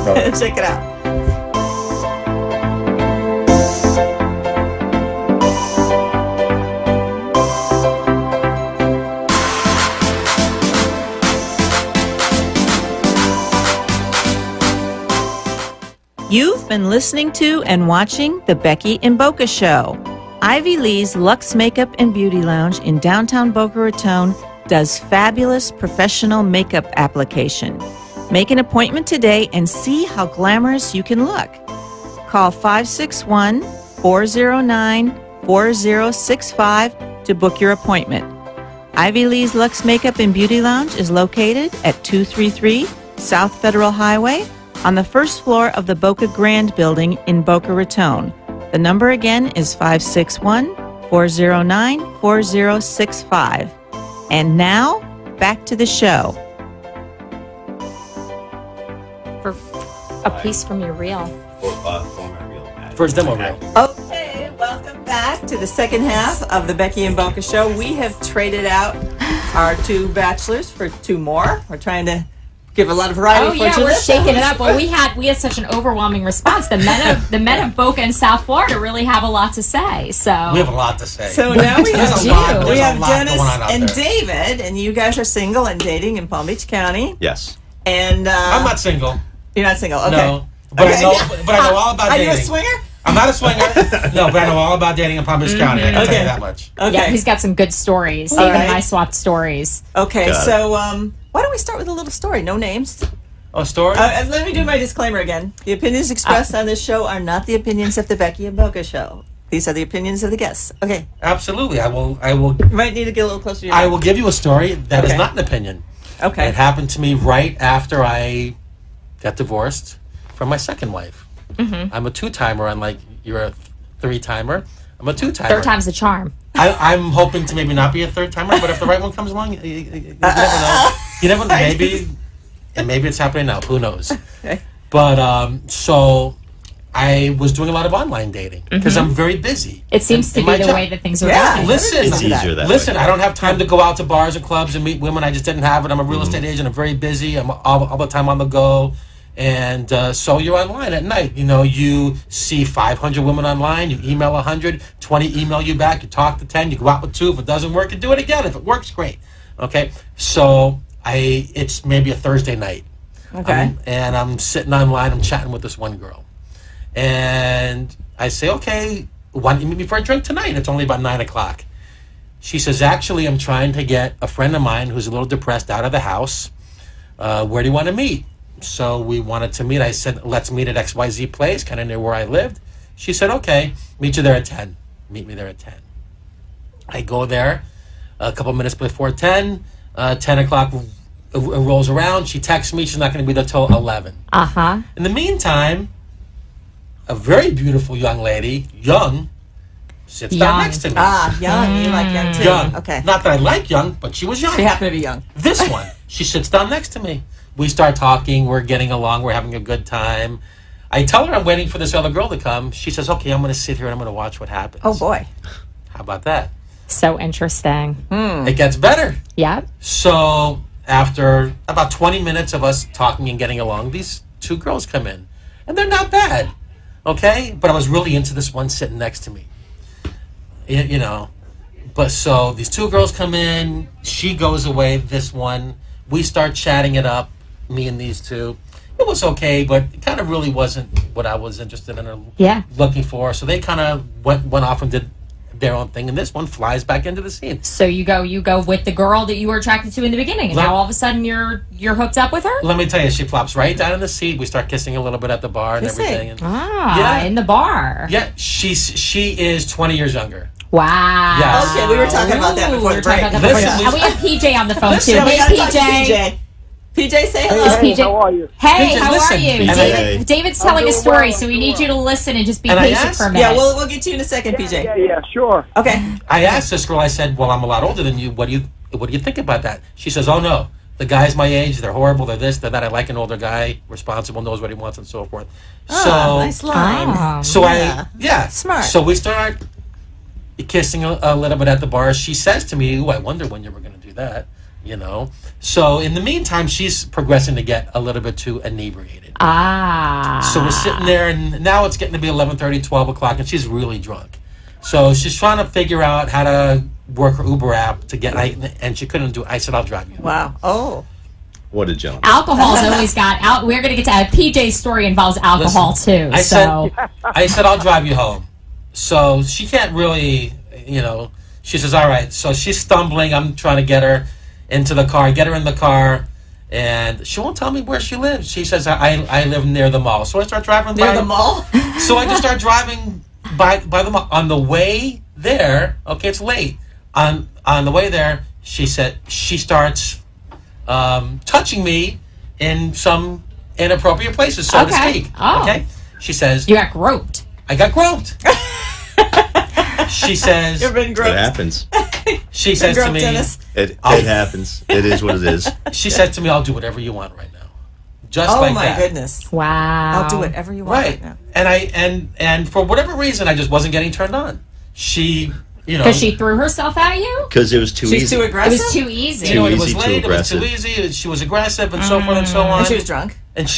right.
check it out. You've been listening to and watching The Becky and Boca Show. Ivy Lee's Luxe Makeup and Beauty Lounge in downtown Boca Raton does fabulous professional makeup application. Make an appointment today and see how glamorous you can look. Call 561-409-4065 to book your appointment. Ivy Lee's Luxe Makeup and Beauty Lounge is located at 233 South Federal Highway on the first floor of the Boca Grand building in Boca Raton. The number again is 561-409-4065. And now, back to the show.
For a piece from your reel.
First demo reel.
Okay, welcome back to the second half of the Becky and Boca Show. We have traded out our two bachelors for two more. We're trying to give a lot of variety.
Oh
for
yeah,
you
we're
listen.
shaking it up. Well, we had such an overwhelming response. The men of Boca and South Florida really have a lot to say. So
We have a lot to say.
So now we have
There's a lot
Dennis
going on out
and
there.
David, and you guys are single and dating in Palm Beach County.
Yes.
And
I'm not single.
You're not single. Okay.
No. But I know all about
Are
dating.
you a swinger?
I'm not a swinger. No, but I know all about dating in Palm Beach County. I can tell you that much.
Okay.
yeah, he's got some good stories.
All
David
right.
and I swapped stories.
Okay,
Got it.
so why don't we start with a little story? No names.
Oh, story?
Let me do my disclaimer again. The opinions expressed on this show are not the opinions of the Becky and Boca Show. These are the opinions of the guests. Okay.
Absolutely. I will.
You might need to get a little closer to your
I
mic.
will give you a story that is
Okay.
not an opinion.
Okay.
It happened to me right after I got divorced from my second wife.
Mm-hmm.
I'm a two-timer, unlike you're a three-timer. I'm a two-timer.
Third time's the charm.
I'm hoping to maybe not be a third-timer, but if the right one comes along, you never know. You never know. Maybe it's happening now. Who knows?
Okay.
But so I was doing a lot of online dating because I'm very busy.
It seems to
in
be
my
the
job.
way that things are
Yeah.
going.
Listen,
It's easier that
listen.
way.
I don't have time to go out to bars and clubs and meet women. I just didn't have it. I'm a real estate agent. I'm very busy. I'm all the time on the go, And so you're online at night. You know, you see 500 women online. You email 100, 20 email you back. You talk to 10. You go out with 2. If it doesn't work, you do it again. If it works, great. Okay. So it's maybe a Thursday night.
Okay.
And I'm sitting online. I'm chatting with this one girl, and I say, "Okay, why don't you meet me for a drink tonight? It's only about 9 o'clock." She says, "Actually, I'm trying to get a friend of mine who's a little depressed out of the house. Where do you want to meet?" So we wanted to meet. I said, "Let's meet at XYZ place, kind of near where I lived." She said, "Okay, meet you there at 10. Meet me there at 10. I go there a couple minutes before 10. 10 o'clock rolls around. She texts me. She's not going to be there till 11. In the meantime, a very beautiful young lady, young, sits down next to me.
Young. You like young too.
Young.
Okay.
Not that I like young, but she was young.
She happened to be young.
This one, she sits down next to me. We start talking. We're getting along. We're having a good time. I tell her I'm waiting for this other girl to come. She says, "Okay, I'm going to sit here and I'm going to watch what happens."
Oh, boy.
How about that?
So interesting.
It gets better.
Yep.
So after about 20 minutes of us talking and getting along, these 2 girls come in. And they're not bad. Okay? But I was really into this one sitting next to me. You know. But so these 2 girls come in. She goes away. This one. We start chatting it up, me and these 2. It was okay, but it kind of really wasn't what I was interested in or looking for. So they kind of went off and did their own thing, and this one flies back into the scene.
So you go with the girl that you were attracted to in the beginning, and now all of a sudden you're hooked up with her?
Let me tell you, she plops right down in the seat. We start kissing a little bit at the bar and everything. And,
in the bar.
Yeah, she is 20 years younger.
Wow.
Yes.
Okay, we were talking about that before the break.
And we have PJ on the phone too.
Hey,
PJ.
PJ, say hello.
PJ.
How are you?
Hey,
PJ,
how
listen,
are you?
PJ.
David's telling a story, so we need you to listen and just be patient for a minute.
Yeah, we'll get you in a second, PJ.
Yeah, sure.
Okay.
I asked this girl, I said, "Well, I'm a lot older than you. What do you think about that?" She says, "Oh, no. The guys my age, they're horrible, they're this, they're that. I like an older guy, responsible, knows what he wants, and so forth."
Oh, nice line.
So
Smart.
So we start kissing a little bit at the bar. She says to me, "Ooh, I wonder when you were going to do that." You know, so in the meantime, she's progressing to get a little bit too inebriated. So we're sitting there, and now it's getting to be 11:30, 12 o'clock, and she's really drunk. So she's trying to figure out how to work her Uber app to get, and she couldn't do it. I said, "I'll drive you."
Wow. Oh.
What a gentleman.
Alcohol's always got. We're going to get to PJ's story involves alcohol too.
I said, "I'll drive you home." So she can't really, you know. She says, "All right." So she's stumbling. I'm trying to get her into the car, get her in the car, and she won't tell me where she lives. She says, I live near the mall. So I start driving by
the mall?
So I just start driving by the mall. On the way there, okay, it's late. On the way there, she said, she starts touching me in some inappropriate places, so to speak. Okay? She says,
"You got groped."
I got groped. She says,
"You've been groped."
It happens.
She says to me,
it happens. It is what it is.
She said to me, "I'll do whatever you want right now." Just like that.
Oh my goodness.
Wow.
I'll do whatever you want right now.
And for whatever reason, I just wasn't getting turned on. She, you know,
because she threw herself at you.
Because it was too easy.
She's too aggressive.
It was too easy.
You know, it was late. It was too easy. She was aggressive, and so forth and so on.
And she was drunk.
And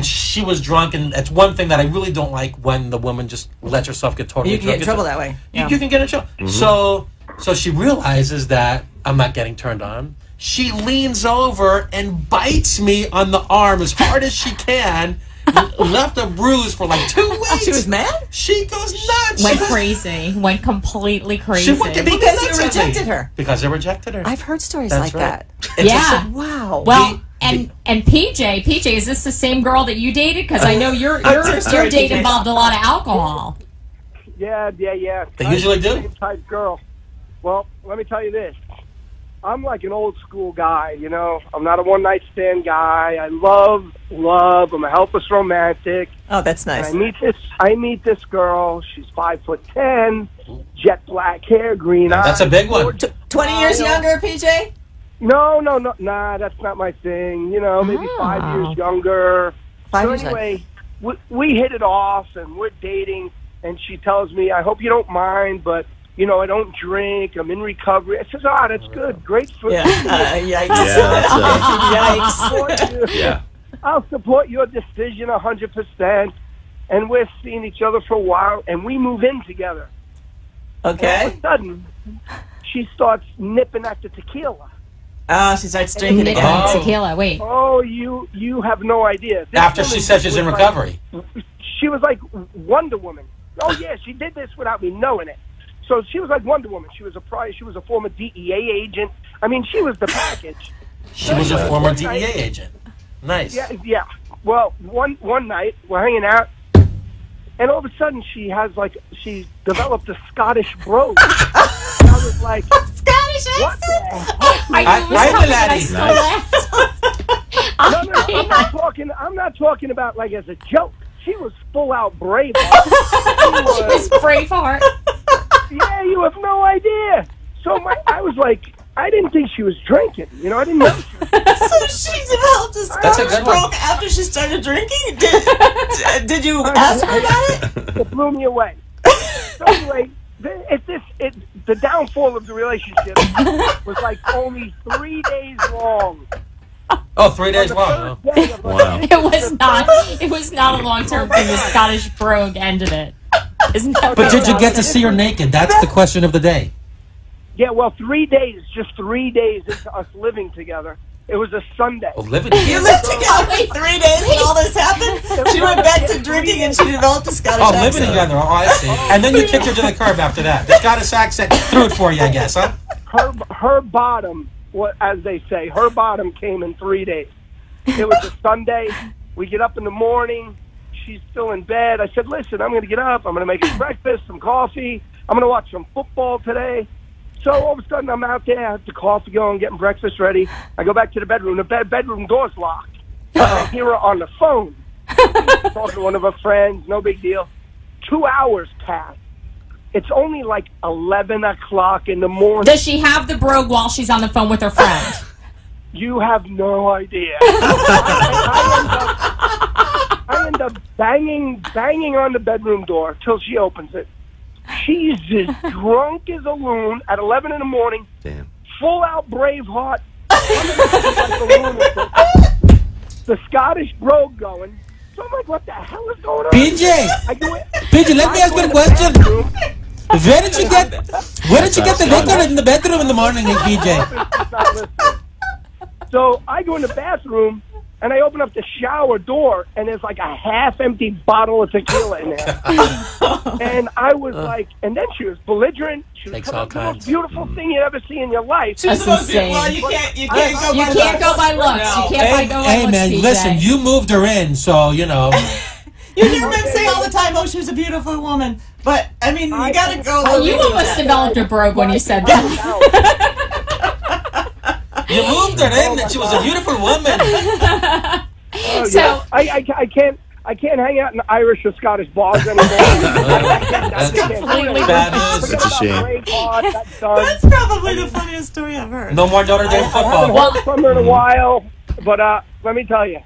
she was drunk, and that's one thing that I really don't like, when the woman just lets herself get totally
drunk. You can get in trouble that way.
You can get in trouble. So she realizes that I'm not getting turned on. She leans over and bites me on the arm as hard as she can. Left a bruise for like 2 weeks.
She was mad?
She goes nuts.
Went crazy. Went completely crazy.
Because you rejected her.
Because I rejected her.
I've heard stories like that.
Yeah.
Wow.
Well, and PJ, is this the same girl that you dated? Because I know your date involved a lot of alcohol.
Yeah.
They usually do.
Same type girl. Well, let me tell you this. I'm like an old school guy, you know. I'm not a one night stand guy. I love. I'm a helpless romantic.
Oh, that's nice.
And I meet this girl. She's 5'10", jet black hair, green eyes.
That's a big one.
20 years younger, PJ?
No. Nah, that's not my thing. You know, maybe 5 years younger.
5 years
anyway, we hit it off, and we're dating. And she tells me, "I hope you don't mind, but you know, I don't drink. I'm in recovery." I says, "Ah, that's good. Great for you."
Yikes.
Yeah,
Yikes.
yeah.
I'll support your decision 100%. And we're seeing each other for a while, and we move in together.
Okay.
And all of a sudden, she starts nipping at the tequila.
Oh, she starts drinking again.
Oh. Tequila, wait.
Oh, you have no idea. This
After
woman
she says she's in
was
recovery.
She was like Wonder Woman. Oh yeah, she did this without me knowing it. So she was like Wonder Woman. She was a former DEA agent. I mean, she was the package.
She was a former DEA agent. Nice.
Yeah. Well, one night we're hanging out, and all of a sudden she developed a Scottish brogue. I was like,
Scottish
what the
accent?
No, I'm not talking about like as a joke. She was full out Braveheart.
She was Braveheart.
Yeah, you have no idea. So I was like, I didn't think she was drinking. You know, I didn't know she was drinking.
So she developed a Scottish brogue after she started drinking? Did you ask her about it?
It blew me away. So anyway, the downfall of the relationship was like only 3 days long.
Oh, 3 days long.
Wow.
It was not a long-term thing. The Scottish brogue ended it. Isn't that
But did you get to see her naked? That's the question of the day.
Yeah, well, 3 days, just 3 days into us living together. It was a Sunday.
Oh, living
You lived together for 3 days and all this happened? She went back to drinking and she developed a Scottish accent.
Oh, living together. Oh, I see. And then you kicked her to the curb after that. The Scottish accent threw it for you, I guess, huh?
Her bottom, as they say, her bottom came in 3 days. It was a Sunday. We get up in the morning. She's still in bed. I said, listen, I'm going to get up. I'm going to make us breakfast, some coffee. I'm going to watch some football today. So all of a sudden, I'm out there. I have the coffee going, getting breakfast ready. I go back to the bedroom. The bedroom door's locked. I hear her on the phone. Talking to one of her friends. No big deal. 2 hours pass. It's only like 11 o'clock in the morning.
Does she have the brogue while she's on the phone with her friend?
You have no idea. I end up banging on the bedroom door till she opens it. She's as drunk as a loon at 11 in the morning.
Damn.
Full out Braveheart. The Scottish brogue going. So I'm like, what the hell is going on?
PJ, let me ask you a question. Where did you get the liquor in the bedroom in the morning, PJ?
So I go in the bathroom and I open up the shower door and there's like a half-empty bottle of tequila in there. And I was like, and then she was belligerent. She was the most beautiful thing you ever see in your life.
That's insane. Well, you can't go by looks. You can't go by looks,
man,
PJ.
listen, you moved her in, so, you know.
You hear men say all the time, oh, she was a beautiful woman. But, I mean, you gotta go.
Oh, you almost developed a brogue when you said that.
You moved her in and she was a beautiful woman.
So
I can't hang out in Irish or Scottish bars anymore.
That's
completely
That's a shame.
That's probably the funniest story I've heard.
No more Notre Dame
I
football.
haven't heard from her in a while, but let me tell you.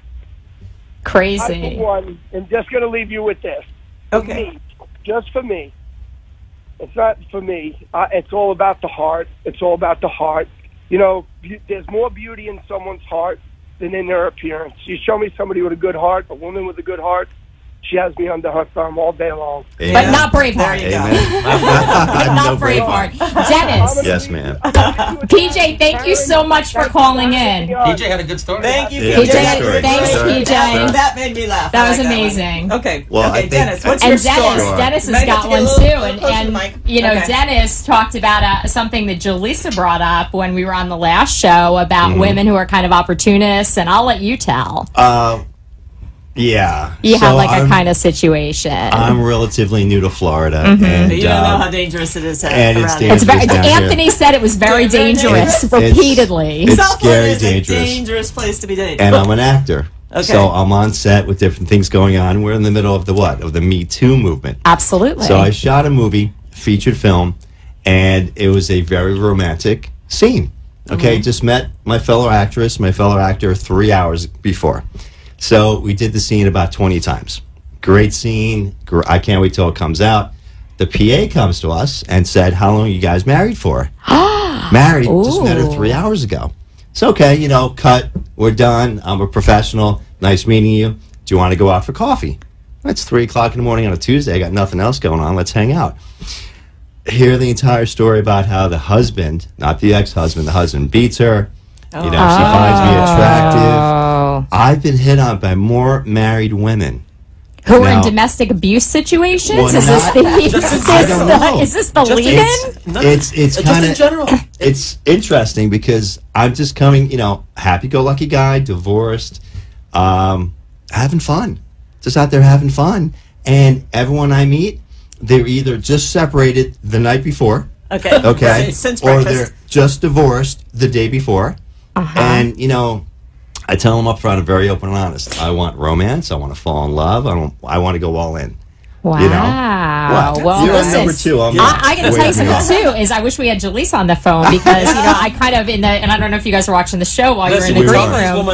Crazy.
I, for one, am just going to leave you with this.
Okay.
Just for me. It's not for me. It's all about the heart. It's all about the heart. You know, there's more beauty in someone's heart than in their appearance. You show me somebody with a good heart, a woman with a good heart, she has me under her thumb all day long.
Amen.
But not Braveheart.
Amen.
Not Braveheart. Dennis.
Yes, ma'am.
PJ, thank you so much for calling in.
PJ had a good story.
Thank you,
Yeah,
PJ.
good story.
Thanks,
Sorry.
PJ.
That made me laugh.
That was
I like
amazing.
That one. Okay.
Well, I
okay,
think-
Dennis, what's
And
your story?
Dennis has
Might have
got
to
one
get a
too,
little closer to the mic.
and you know,
Okay.
Dennis talked about something that Jaleesa brought up when we were on the last show about women who are kind of opportunists, and I'll let you tell.
Yeah.
You had
So
like a kind of situation.
I'm relatively new to Florida.
Mhm.
And,
You don't know how dangerous it is
and it's
around here.
dangerous
It's
down here.
Anthony said it was very dangerous repeatedly.
It's
South Florida
scary
is a
dangerous.
dangerous place to be dating.
And I'm an actor.
Okay.
So I'm on set with different things going on. We're in the middle of the Me Too movement.
Absolutely.
So I shot a movie, featured film, and it was a very romantic scene. Okay, just met my fellow actress, my fellow actor 3 hours before. So we did the scene about 20 times. Great scene. I can't wait till it comes out. The PA comes to us and said, how long are you guys married for? Married, just met her 3 hours ago. It's okay, you know, cut, we're done, I'm a professional. Nice meeting you. Do you want to go out for coffee? It's 3 o'clock in the morning on a Tuesday. I got nothing else going on. Let's hang out. Hear the entire story about how the husband, not the ex-husband, the husband beats her. You know, she finds me attractive. I've been hit on by more married women
who are in domestic abuse situations.
Well,
Is this the lead-in?
It's kind of general. It's interesting because I'm just coming, you know, happy-go-lucky guy, divorced, having fun, just out there having fun, and everyone I meet, they're either just separated the night before, okay,
Since
or
breakfast.
they're just divorced the day before, and you know, I tell them up front, I'm very open and honest. I want romance. I want to fall in love. I want to go all in.
Wow.
You know? What?
Well,
You're
listen,
number two.
I got to tell you something, too, is I wish we had Jaleesa on the phone because, you know, I kind of, and I don't know if you guys were watching the show while you were in the green room.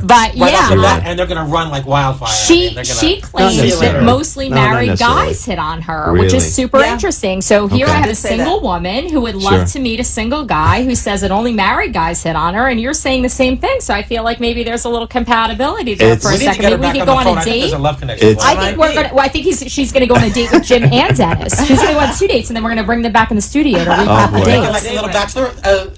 But, yeah.
And they're going to run like wildfire.
She claims that mostly married guys hit on her, which is super interesting. So here I have a single woman who would love to meet a single guy who says that only married guys hit on her, and you're saying the same thing. So I feel like maybe there's a little compatibility there for a second. Maybe we could go on a date. I think she's going to go on a date with Jim and Dennis. She's going to go on 2 dates, and then we're going to bring them back in the studio to recap the dates.
Like a little bachelor.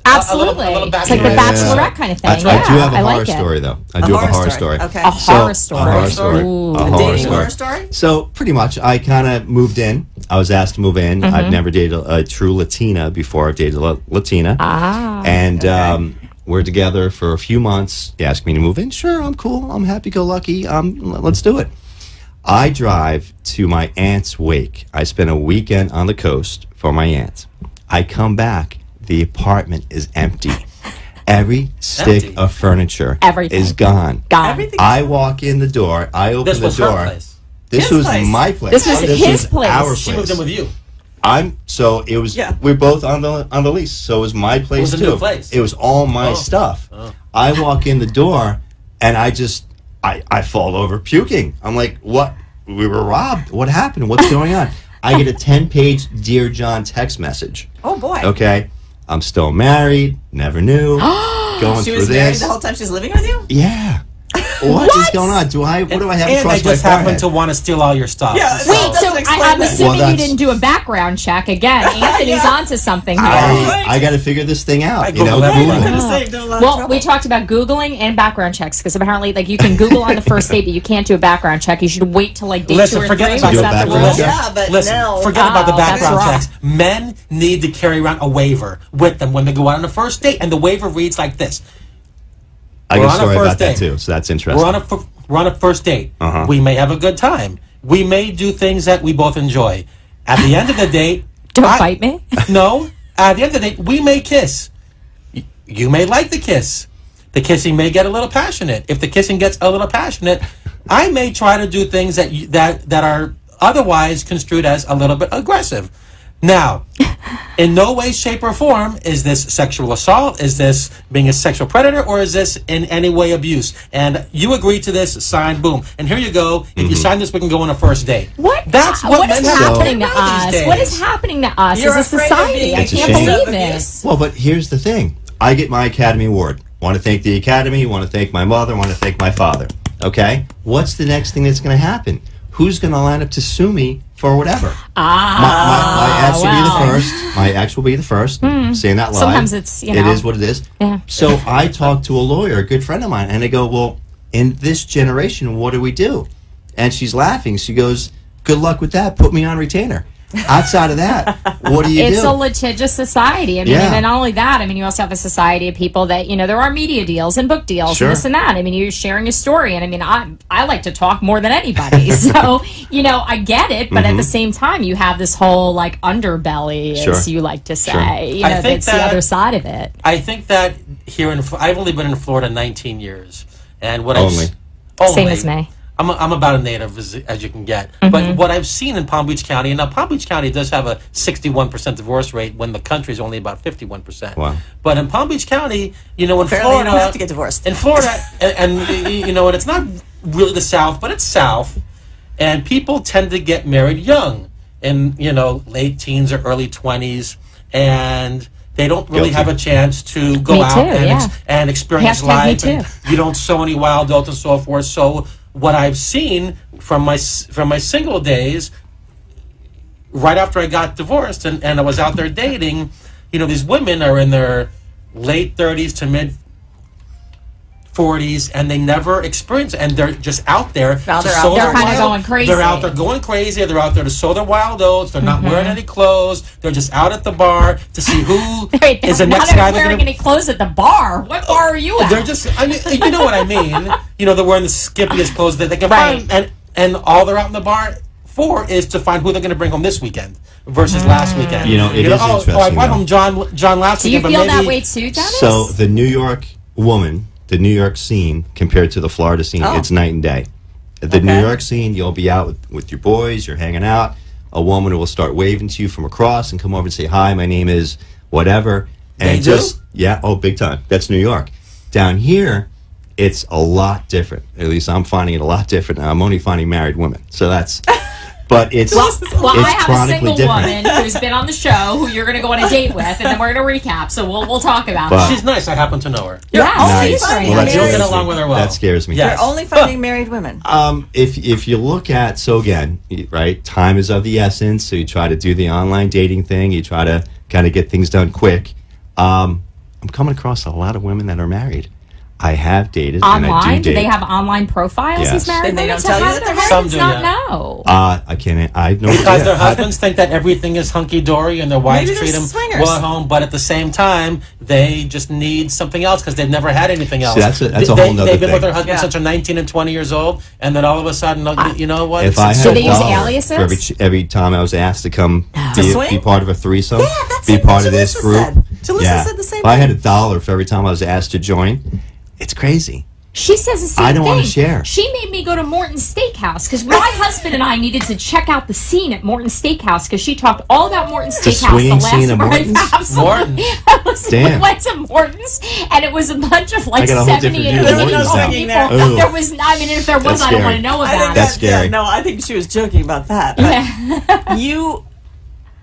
Absolutely. It's like the Bachelorette kind of thing.
I do have a horror story, though. I do have a horror story.
Okay. A horror story.
A horror story.
Ooh.
A horror story. So pretty much, I kind of moved in. I was asked to move in. I've never dated a true Latina before. I've dated a Latina. And we're together for a few months. You ask me to move in? Sure, I'm cool. I'm happy-go-lucky. Let's do it. I drive to my aunt's wake. I spend a weekend on the coast for my aunt. I come back. The apartment is empty. Every stick of furniture is gone. I walk in the door. I open the door. This was my place.
This was his place.
Our place.
She moved in with you.
It was. We're both on the lease, so it was my place too.
It was a new place.
It was all my stuff. I walk in the door, and I fall over puking. I'm like, what? We were robbed. What happened? What's going on? I get a 10-page Dear John text message.
Oh, boy.
Okay. I'm still married. Never knew. Going
She
through
was married
this.
the whole time she's living with you?
Yeah. What is going on? What do I have
And
across
they
my
just
forehead?
happen to want to steal all your stuff.
Yeah.
Wait, so I'm assuming
Well,
you didn't do a background check again. Anthony's onto something here.
I got to figure this thing out. You know, Google.
Well, we talked about Googling and background checks because apparently, like, you can Google on the first date, but you can't do a background check. You should wait till like day 2 or 3.
Forget
Is
about
that the rule?
Forget about the background
that's
checks. Men need to carry around a waiver with them when they go out on a first date, and the waiver reads like this.
I got a story about that too, so that's interesting.
We're on a first date. We may have a good time. We may do things that we both enjoy. At the end of the date,
don't fight me.
No, at the end of the date, we may kiss. You may like the kiss. The kissing may get a little passionate. If the kissing gets a little passionate, I may try to do things that are otherwise construed as a little bit aggressive. Now, in no way, shape, or form is this sexual assault, is this being a sexual predator, or is this in any way abuse? And you agree to this, sign, boom. And here you go. If you sign this, we can go on a first date.
What?
That's what
is happening to us? What is happening to us
You're
as a
afraid of
society?
being
I can't believe it.
Well, but here's the thing. I get my Academy Award. Want to thank the Academy, want to thank my mother, want to thank my father. Okay? What's the next thing that's going to happen? Who's going to line up to sue me for whatever? My ex will be the first. My ex will be the first. Saying that live.
Sometimes it's, you know.
It is what it is.
Yeah.
So I talked to a lawyer, a good friend of mine, and I go, well, in this generation, what do we do? And she's laughing. She goes, good luck with that. Put me on retainer. Outside of that, what do you do?
It's a litigious society. I mean, and not only that, I mean, you also have a society of people that, you know, there are media deals and book deals and this and that. I mean, you're sharing a story. And I mean, I like to talk more than anybody. So, you know, I get it. But at the same time, you have this whole, like, underbelly, as you like to say. You know, that's the other side of it.
I think that here I've only been in Florida 19 years. And what
Same as me.
I'm about a native as you can get. But what I've seen in Palm Beach County, and now Palm Beach County does have a 61% divorce rate when the country is only about 51%.
Wow.
But in Palm Beach County, you know, in
Apparently
Florida,
you don't have to get divorced.
In Florida, and you know, and it's not really the South, but it's South, and people tend to get married young, in, you know, late teens or early 20s, and they don't really
Guilty.
have a chance to go
Me
out
too,
and,
yeah.
and experience
Hashtag me
life.
too.
And you don't sow any wild oats and so forth. So what I've seen from my single days, right after I got divorced and I was out there dating, you know, these women are in their late 30s to mid 40s, and they never experience, and they're just out there.
Now
to
they're
sow
out
their
there kind of
wild-
going crazy.
They're out there going crazy. They're out there to sow their wild oats. They're not wearing any clothes. They're just out at the bar to see who
Wait,
is the
not
next
even
guy. They're
wearing
gonna,
any clothes at the bar. What bar are you at?
they're just, I mean, you know what I mean. You know, they're wearing the skippiest clothes that they can
Right.
find, and all they're out in the bar for is to find who they're going to bring home this weekend versus last weekend.
You know, it is
I
interesting,
brought
though.
home John last
Do you
weekend,
feel
but maybe
that way too, Dennis?
So the New York woman, the New York scene compared to the Florida scene,
Oh.
it's night and day. The New York scene, you'll be out with your boys, you're hanging out. A woman will start waving to you from across and come over and say, "Hi, my name is whatever." And
They do?
yeah, oh, big time. That's New York. Down here, it's a lot different. At least I'm finding it a lot different. Now, I'm only finding married women, so that's. But it's
Well,
it's
I have a
chronically
single
different.
woman who's been on the show who you're going to go on a date with, and then we're going to recap. So we'll talk about
But-
that.
she's nice. I happen to know her.
Yeah,
Nice.
she's very
Well, that
nice.
You'll
scares
get along
me.
with her well.
That scares me.
Yes.
You're only finding married women.
If you look at, so again, right, time is of the essence. So you try to do the online dating thing. You try to kind of get things done quick. I'm coming across a lot of women that are married. I have dated. And I
Online?
do
Do
date.
they have online profiles?
Yes.
These married
And they
women?
don't
So
tell you
how
that
do
they're
their
Some
husbands
do,
not
yeah.
know?
I can't. I have no
Because
idea.
their husbands think that everything is hunky dory and their wives
Maybe they're
treat them
swingers.
well at home, but at the same time, they just need something else because they've never had anything else.
that's a
They-
whole nother
They've been with
thing.
their husband
Yeah.
since they're 19 and 20 years old, and then all of a sudden, you know what?
If I
It's-
had
Do
a
they use
dollar
aliases?
for every time I was asked to come
swing?
be part of a threesome,
that's
be
what
part of this
Jalissa
group.
said. Jalissa said the same
If I had
thing.
$1 for every time I was asked to join, it's crazy.
She says the same
I don't
thing.
wanna share.
She made me go to Morton's Steakhouse because my husband and I needed to check out the scene at Morton's Steakhouse because she talked all about Morton's
The
Steakhouse.
swinging
last
scene at
right?
Morton's?
Absolutely.
Morton's.
Damn.
We went to Morton's and it was a bunch of like
I got a whole
70
different
and
view of
80
Morton's now.
people.
Ooh.
There was, I mean, if there was,
That's
I don't want
scary.
to know
I
about
think
it.
That's scary.
no, I think she was joking about that. But you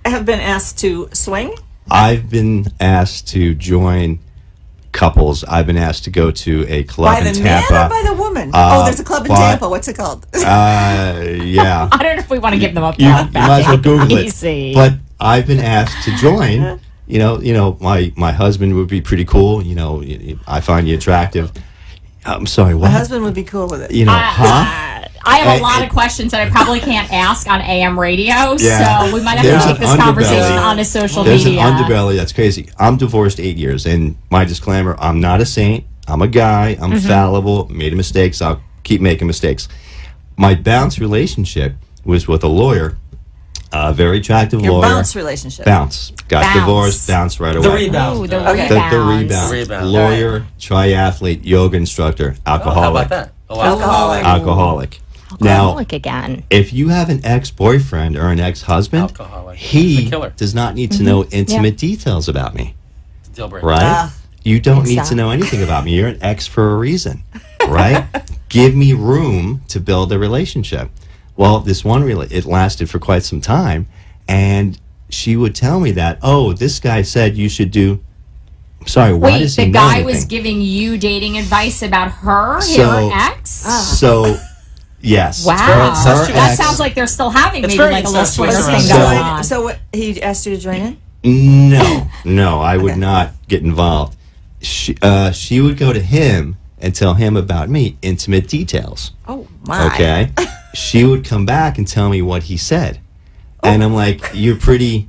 have been asked to swing?
I've been asked to join couples. I've been asked to go to a club
By the
in
man
Tampa.
or by the woman?
Uh,
There's a club in
but-
Tampa. What's it called?
Yeah.
I don't know if we want to give them a
You
plug.
might as well Google it.
Easy.
But I've been asked to join. You know, my husband would be pretty cool. You know, I find you attractive. I'm sorry,
My
what?
husband would be cool with it.
You know, huh?
I have
Hey,
a lot
hey.
of questions that I probably can't ask on AM radio,
Yeah.
so we might have
There's
to take
an
this conversation
underbelly.
on a social
There's
media.
an underbelly that's crazy. I'm divorced 8 years, and my disclaimer: I'm not a saint. I'm a guy. I'm
Mm-hmm.
fallible. Made mistakes. I'll keep making mistakes. My bounce relationship was with a lawyer, a very attractive
Your
lawyer.
bounce relationship.
Bounce. Got
Bounce.
divorced. Bounced right away.
The rebound.
Ooh, the
Okay.
rebound.
The rebound.
Rebound.
Lawyer, triathlete, yoga instructor,
Oh,
alcoholic.
how about that? Oh,
Alcoholic.
Alcoholic. Now,
Alcoholic again.
if you have an ex-boyfriend or an ex-husband,
Alcoholic. It's
he
a killer.
does not need to know intimate details about me,
Deal breaker.
right?
Ah.
You don't
Think
need
so.
to know anything about me. You're an ex for a reason, right? Give me room to build a relationship. Well, this one it lasted for quite some time, and she would tell me that, oh, this guy said you should do. I'm sorry, why
Wait,
does he
the
know
guy
anything?
was giving you dating advice about her,
So-
her ex?
So, yes.
Wow.
Her
That
ex-
sounds like they're still having
It's
maybe
very
like a little
incestuous
swinger
around
thing
there.
going on.
So what, he asked you to join in?
No, I would
Okay.
not get involved. She would go to him and tell him about me, intimate details.
Oh, my.
Okay? She would come back and tell me what he said. And I'm like, you're pretty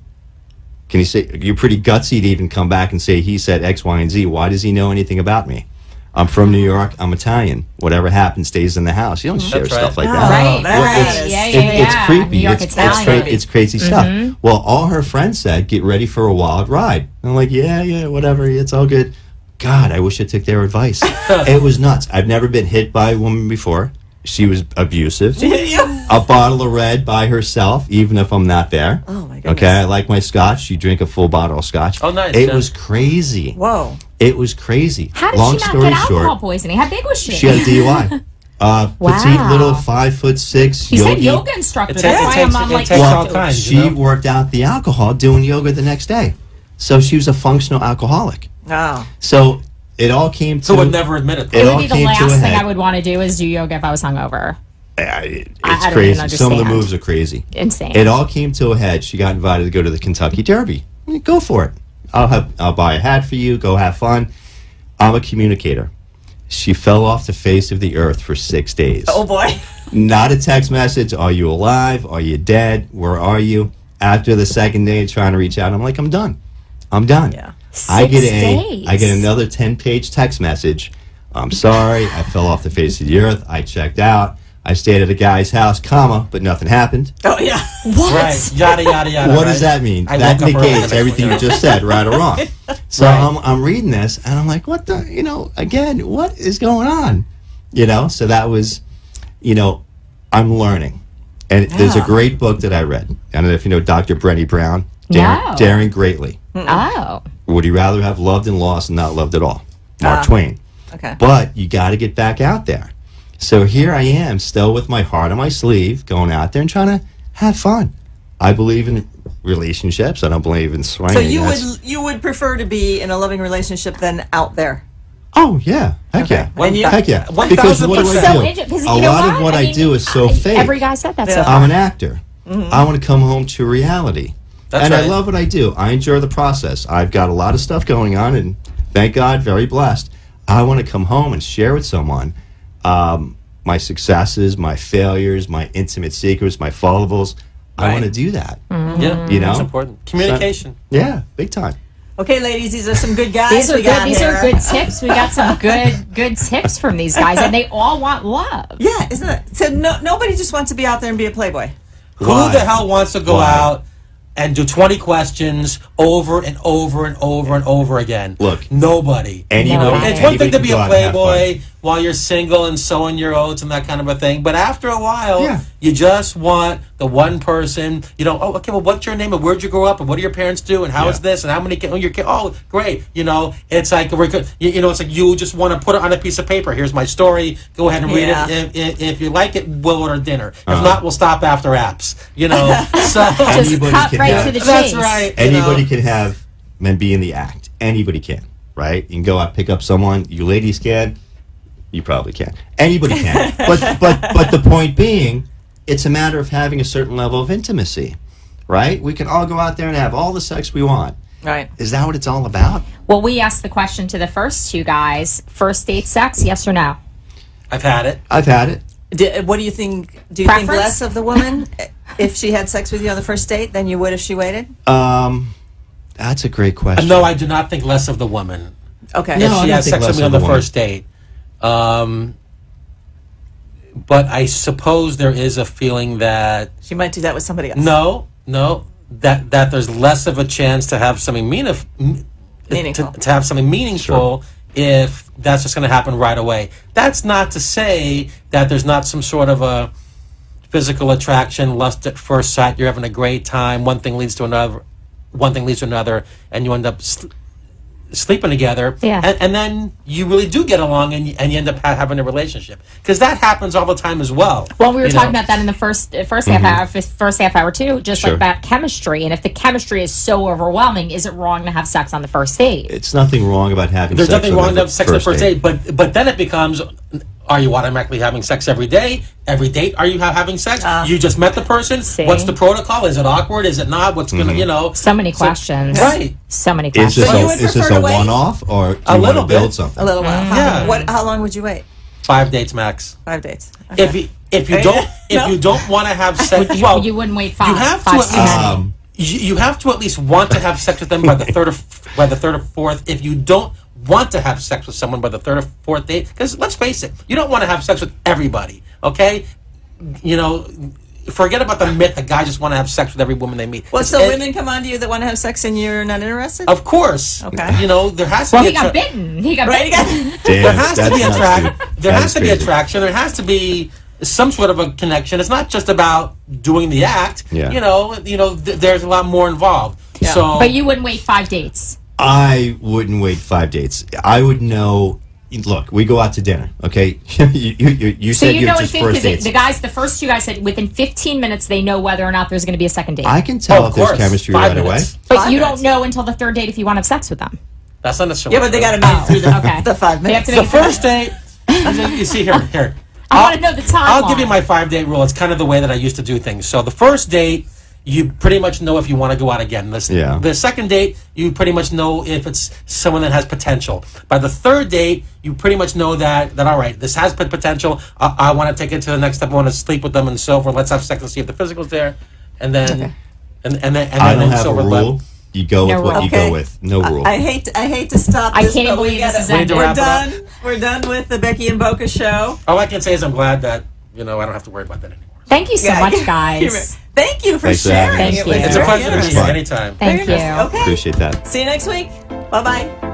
gutsy to even come back and say he said X, Y, and Z. Why does he know anything about me? I'm from New York. I'm Italian. Whatever happens stays in the house. You don't share
That's
stuff
right.
like
Oh,
that.
Right,
that's
right.
right.
Yeah,
It's creepy.
New York
It's
Italian.
it's crazy stuff. Well, all her friends said, get ready for a wild ride. I'm like, yeah, whatever. It's all good. God, I wish I took their advice. It was nuts. I've never been hit by a woman before. She was abusive. A bottle of red by herself, even if I'm not there.
Oh, my goodness.
Okay, I like my scotch. You drink a full bottle of scotch.
Oh, nice,
It
yeah.
was crazy.
Whoa.
It was crazy.
How did
Long
she not
story
get alcohol
short,
poisoning? How big was she?
she had a DUI. Petite
Wow.
little 5'6"
You said
yogi.
yoga instructor.
It
That's
takes-
why
it takes-
I'm
it
like,
takes all
Well,
kinds,
she
you know?
worked out the alcohol doing yoga the next day. So she was a functional alcoholic.
Oh.
So it all came to...
So would never admit it.
It would be the last thing I would want to do is do yoga if I was hungover.
It's
I don't
crazy.
even
Some of the
understand.
moves are crazy.
Insane.
It all came to a head. She got invited to go to the Kentucky Derby. Go for it. I'll buy a hat for you. Go have fun. I'm a communicator. She fell off the face of the earth for 6 days.
Oh, boy.
Not a text message. Are you alive? Are you dead? Where are you? After the second day of trying to reach out, I'm like, I'm done. I'm done.
Yeah.
I get
6 days.
I get another 10-page text message. I'm sorry. I fell off the face of the earth. I checked out. I stayed at a guy's house, but nothing happened.
Oh, yeah.
What?
Right. Yada, yada, yada.
What
right?
does that mean?
I
That
woke up early
negates
the next
everything you
morning.
just said, right or wrong. So
Right.
I'm reading this, and I'm like, what the, again, what is going on? So that was, I'm learning. And there's a great book that I read. I don't know if you know Dr. Brené Brown,
No.
Daring Greatly.
Oh.
Would you rather have loved and lost and not loved at all? Mark Twain.
Okay.
But you got to get back out there. So here I am, still with my heart on my sleeve, going out there and trying to have fun. I believe in relationships. I don't believe in swinging.
So you would prefer to be in a loving relationship than out there?
Oh, yeah. Heck yeah.
And you-
Heck yeah.
1,000%.
Because what do
It's
I
so
do?
interesting, 'cause
A
you know
lot of what I
mean,
do is so fake.
Every guy said that so
Yeah.
far.
I'm an actor. I want to come home to reality.
That's
and I
right.
love what I do. I enjoy the process. I've got a lot of stuff going on, and thank God, very blessed. I want to come home and share with someone my successes, my failures, my intimate secrets, my follables. I want to do that.
Yeah,
That's
important. Communication.
Yeah, big time.
Okay, ladies, these are some good guys.
These are
we
good.
got
These
here.
are good tips. We got some good tips from these guys, and they all want love.
Yeah, isn't it? So nobody just wants to be out there and be a playboy.
Who the hell wants to go out and do 20 questions over and over and over and over again?
Look,
nobody. It's one thing to be a playboy while you're single and sowing your oats and that kind of a thing. But after a while, you just want the one person. Oh, okay. Well, what's your name and where'd you grow up and what do your parents do and how is this and how many kids? Your kid? Oh, great. It's like it's like you just want to put it on a piece of paper. Here's my story. Go ahead and read it. If you like it, we'll order dinner. If not, we'll stop after apps. So
Just cut right to the chase.
That's right.
Anybody can have and be in the act. Anybody can, right? You can go out, pick up someone. You ladies can. You probably can. Anybody can. but the point being, it's a matter of having a certain level of intimacy, right? We can all go out there and have all the sex we want.
Right.
Is that what it's all about?
Well, we asked the question to the first two guys: first date sex, yes or no?
I've had it.
I've had it.
What do you think? Do you think less of the woman if she had sex with you on the first date than you would if she waited?
That's a great question.
No, I do not think less of the woman.
Okay.
If she has sex with me on the first date. But I suppose there is a feeling that
she might do that with somebody else.
No, that there's less of a chance to have something
meaningful.
To have something meaningful if that's just going to happen right away. That's not to say that there's not some sort of a physical attraction, lust at first sight. You're having a great time. One thing leads to another. And you end up sleeping together.
Yeah.
And then you really do get along, and you end up having a relationship, because that happens all the time as well.
Well, we were talking about that in the first half hour too, just
Sure.
like about chemistry. And if the chemistry is so overwhelming, is it wrong to have sex on the first date?
It's nothing wrong about having
There's
sex
nothing
on
wrong
the
to have sex on the first date, but then it becomes, are you automatically having sex every day? Every date, are you having sex? You just met the person. What's the protocol? Is it awkward? Is it not? What's going to,
So many questions.
Right.
So many
Is
questions.
this a one-off, or do
A
you want
little
to build
bit.
something?
A little while.
Yeah.
How long would you wait?
5 dates max.
5 dates. Okay.
If you don't want to have sex, well,
you wouldn't wait 5.
You have to at least. You have to at least want to have sex with them by the third or fourth. If you don't want to have sex with someone by the third or fourth date, because let's face it, you don't want to have sex with everybody. Okay, forget about the myth that guys just want to have sex with every woman they meet.
Well, so women come on to you that want to have sex and you're not interested?
Of course.
Okay.
There has to be.
He got bitten. He got bitten.
There has to be attraction. There has to be attraction. There has to be some sort of a connection. It's not just about doing the act.
Yeah.
There's a lot more involved.
Yeah.
So,
But you wouldn't wait 5 dates.
I wouldn't wait 5 dates. I would know look, we go out to dinner, okay? you
So
said
you
you're
know
just
in
first dates.
the first two guys said within 15 minutes they know whether or not there's going to be a second date.
I can tell if there's chemistry right away.
But you don't know until the third date if you want to have sex with them.
That's not necessarily
Yeah, but they got to make it through the 5 minutes.
They have to
the first date. You see here.
I want to know the timeline.
I'll give you my 5-date rule. It's kind of the way that I used to do things. So the first date, you pretty much know if you want to go out again. The second date, you pretty much know if it's someone that has potential. By the third date, you pretty much know that all right, this has potential. I want to take it to the next step. I want to sleep with them and so forth. Let's have sex and see if the physical's there. And then, and then
I don't have a rule. You go with what you go with. No rule.
I hate to stop
I
this,
can't
but
believe this is ended.
We're done. We're done with the Becky and Boca show.
All I can say is I'm glad that I don't have to worry about that anymore.
Thank you so much, guys.
Thank you for
Thanks for
sharing.
having us.
It's a pleasure to be here anytime.
Thank you.
Okay.
Appreciate that.
See you next week. Bye-bye.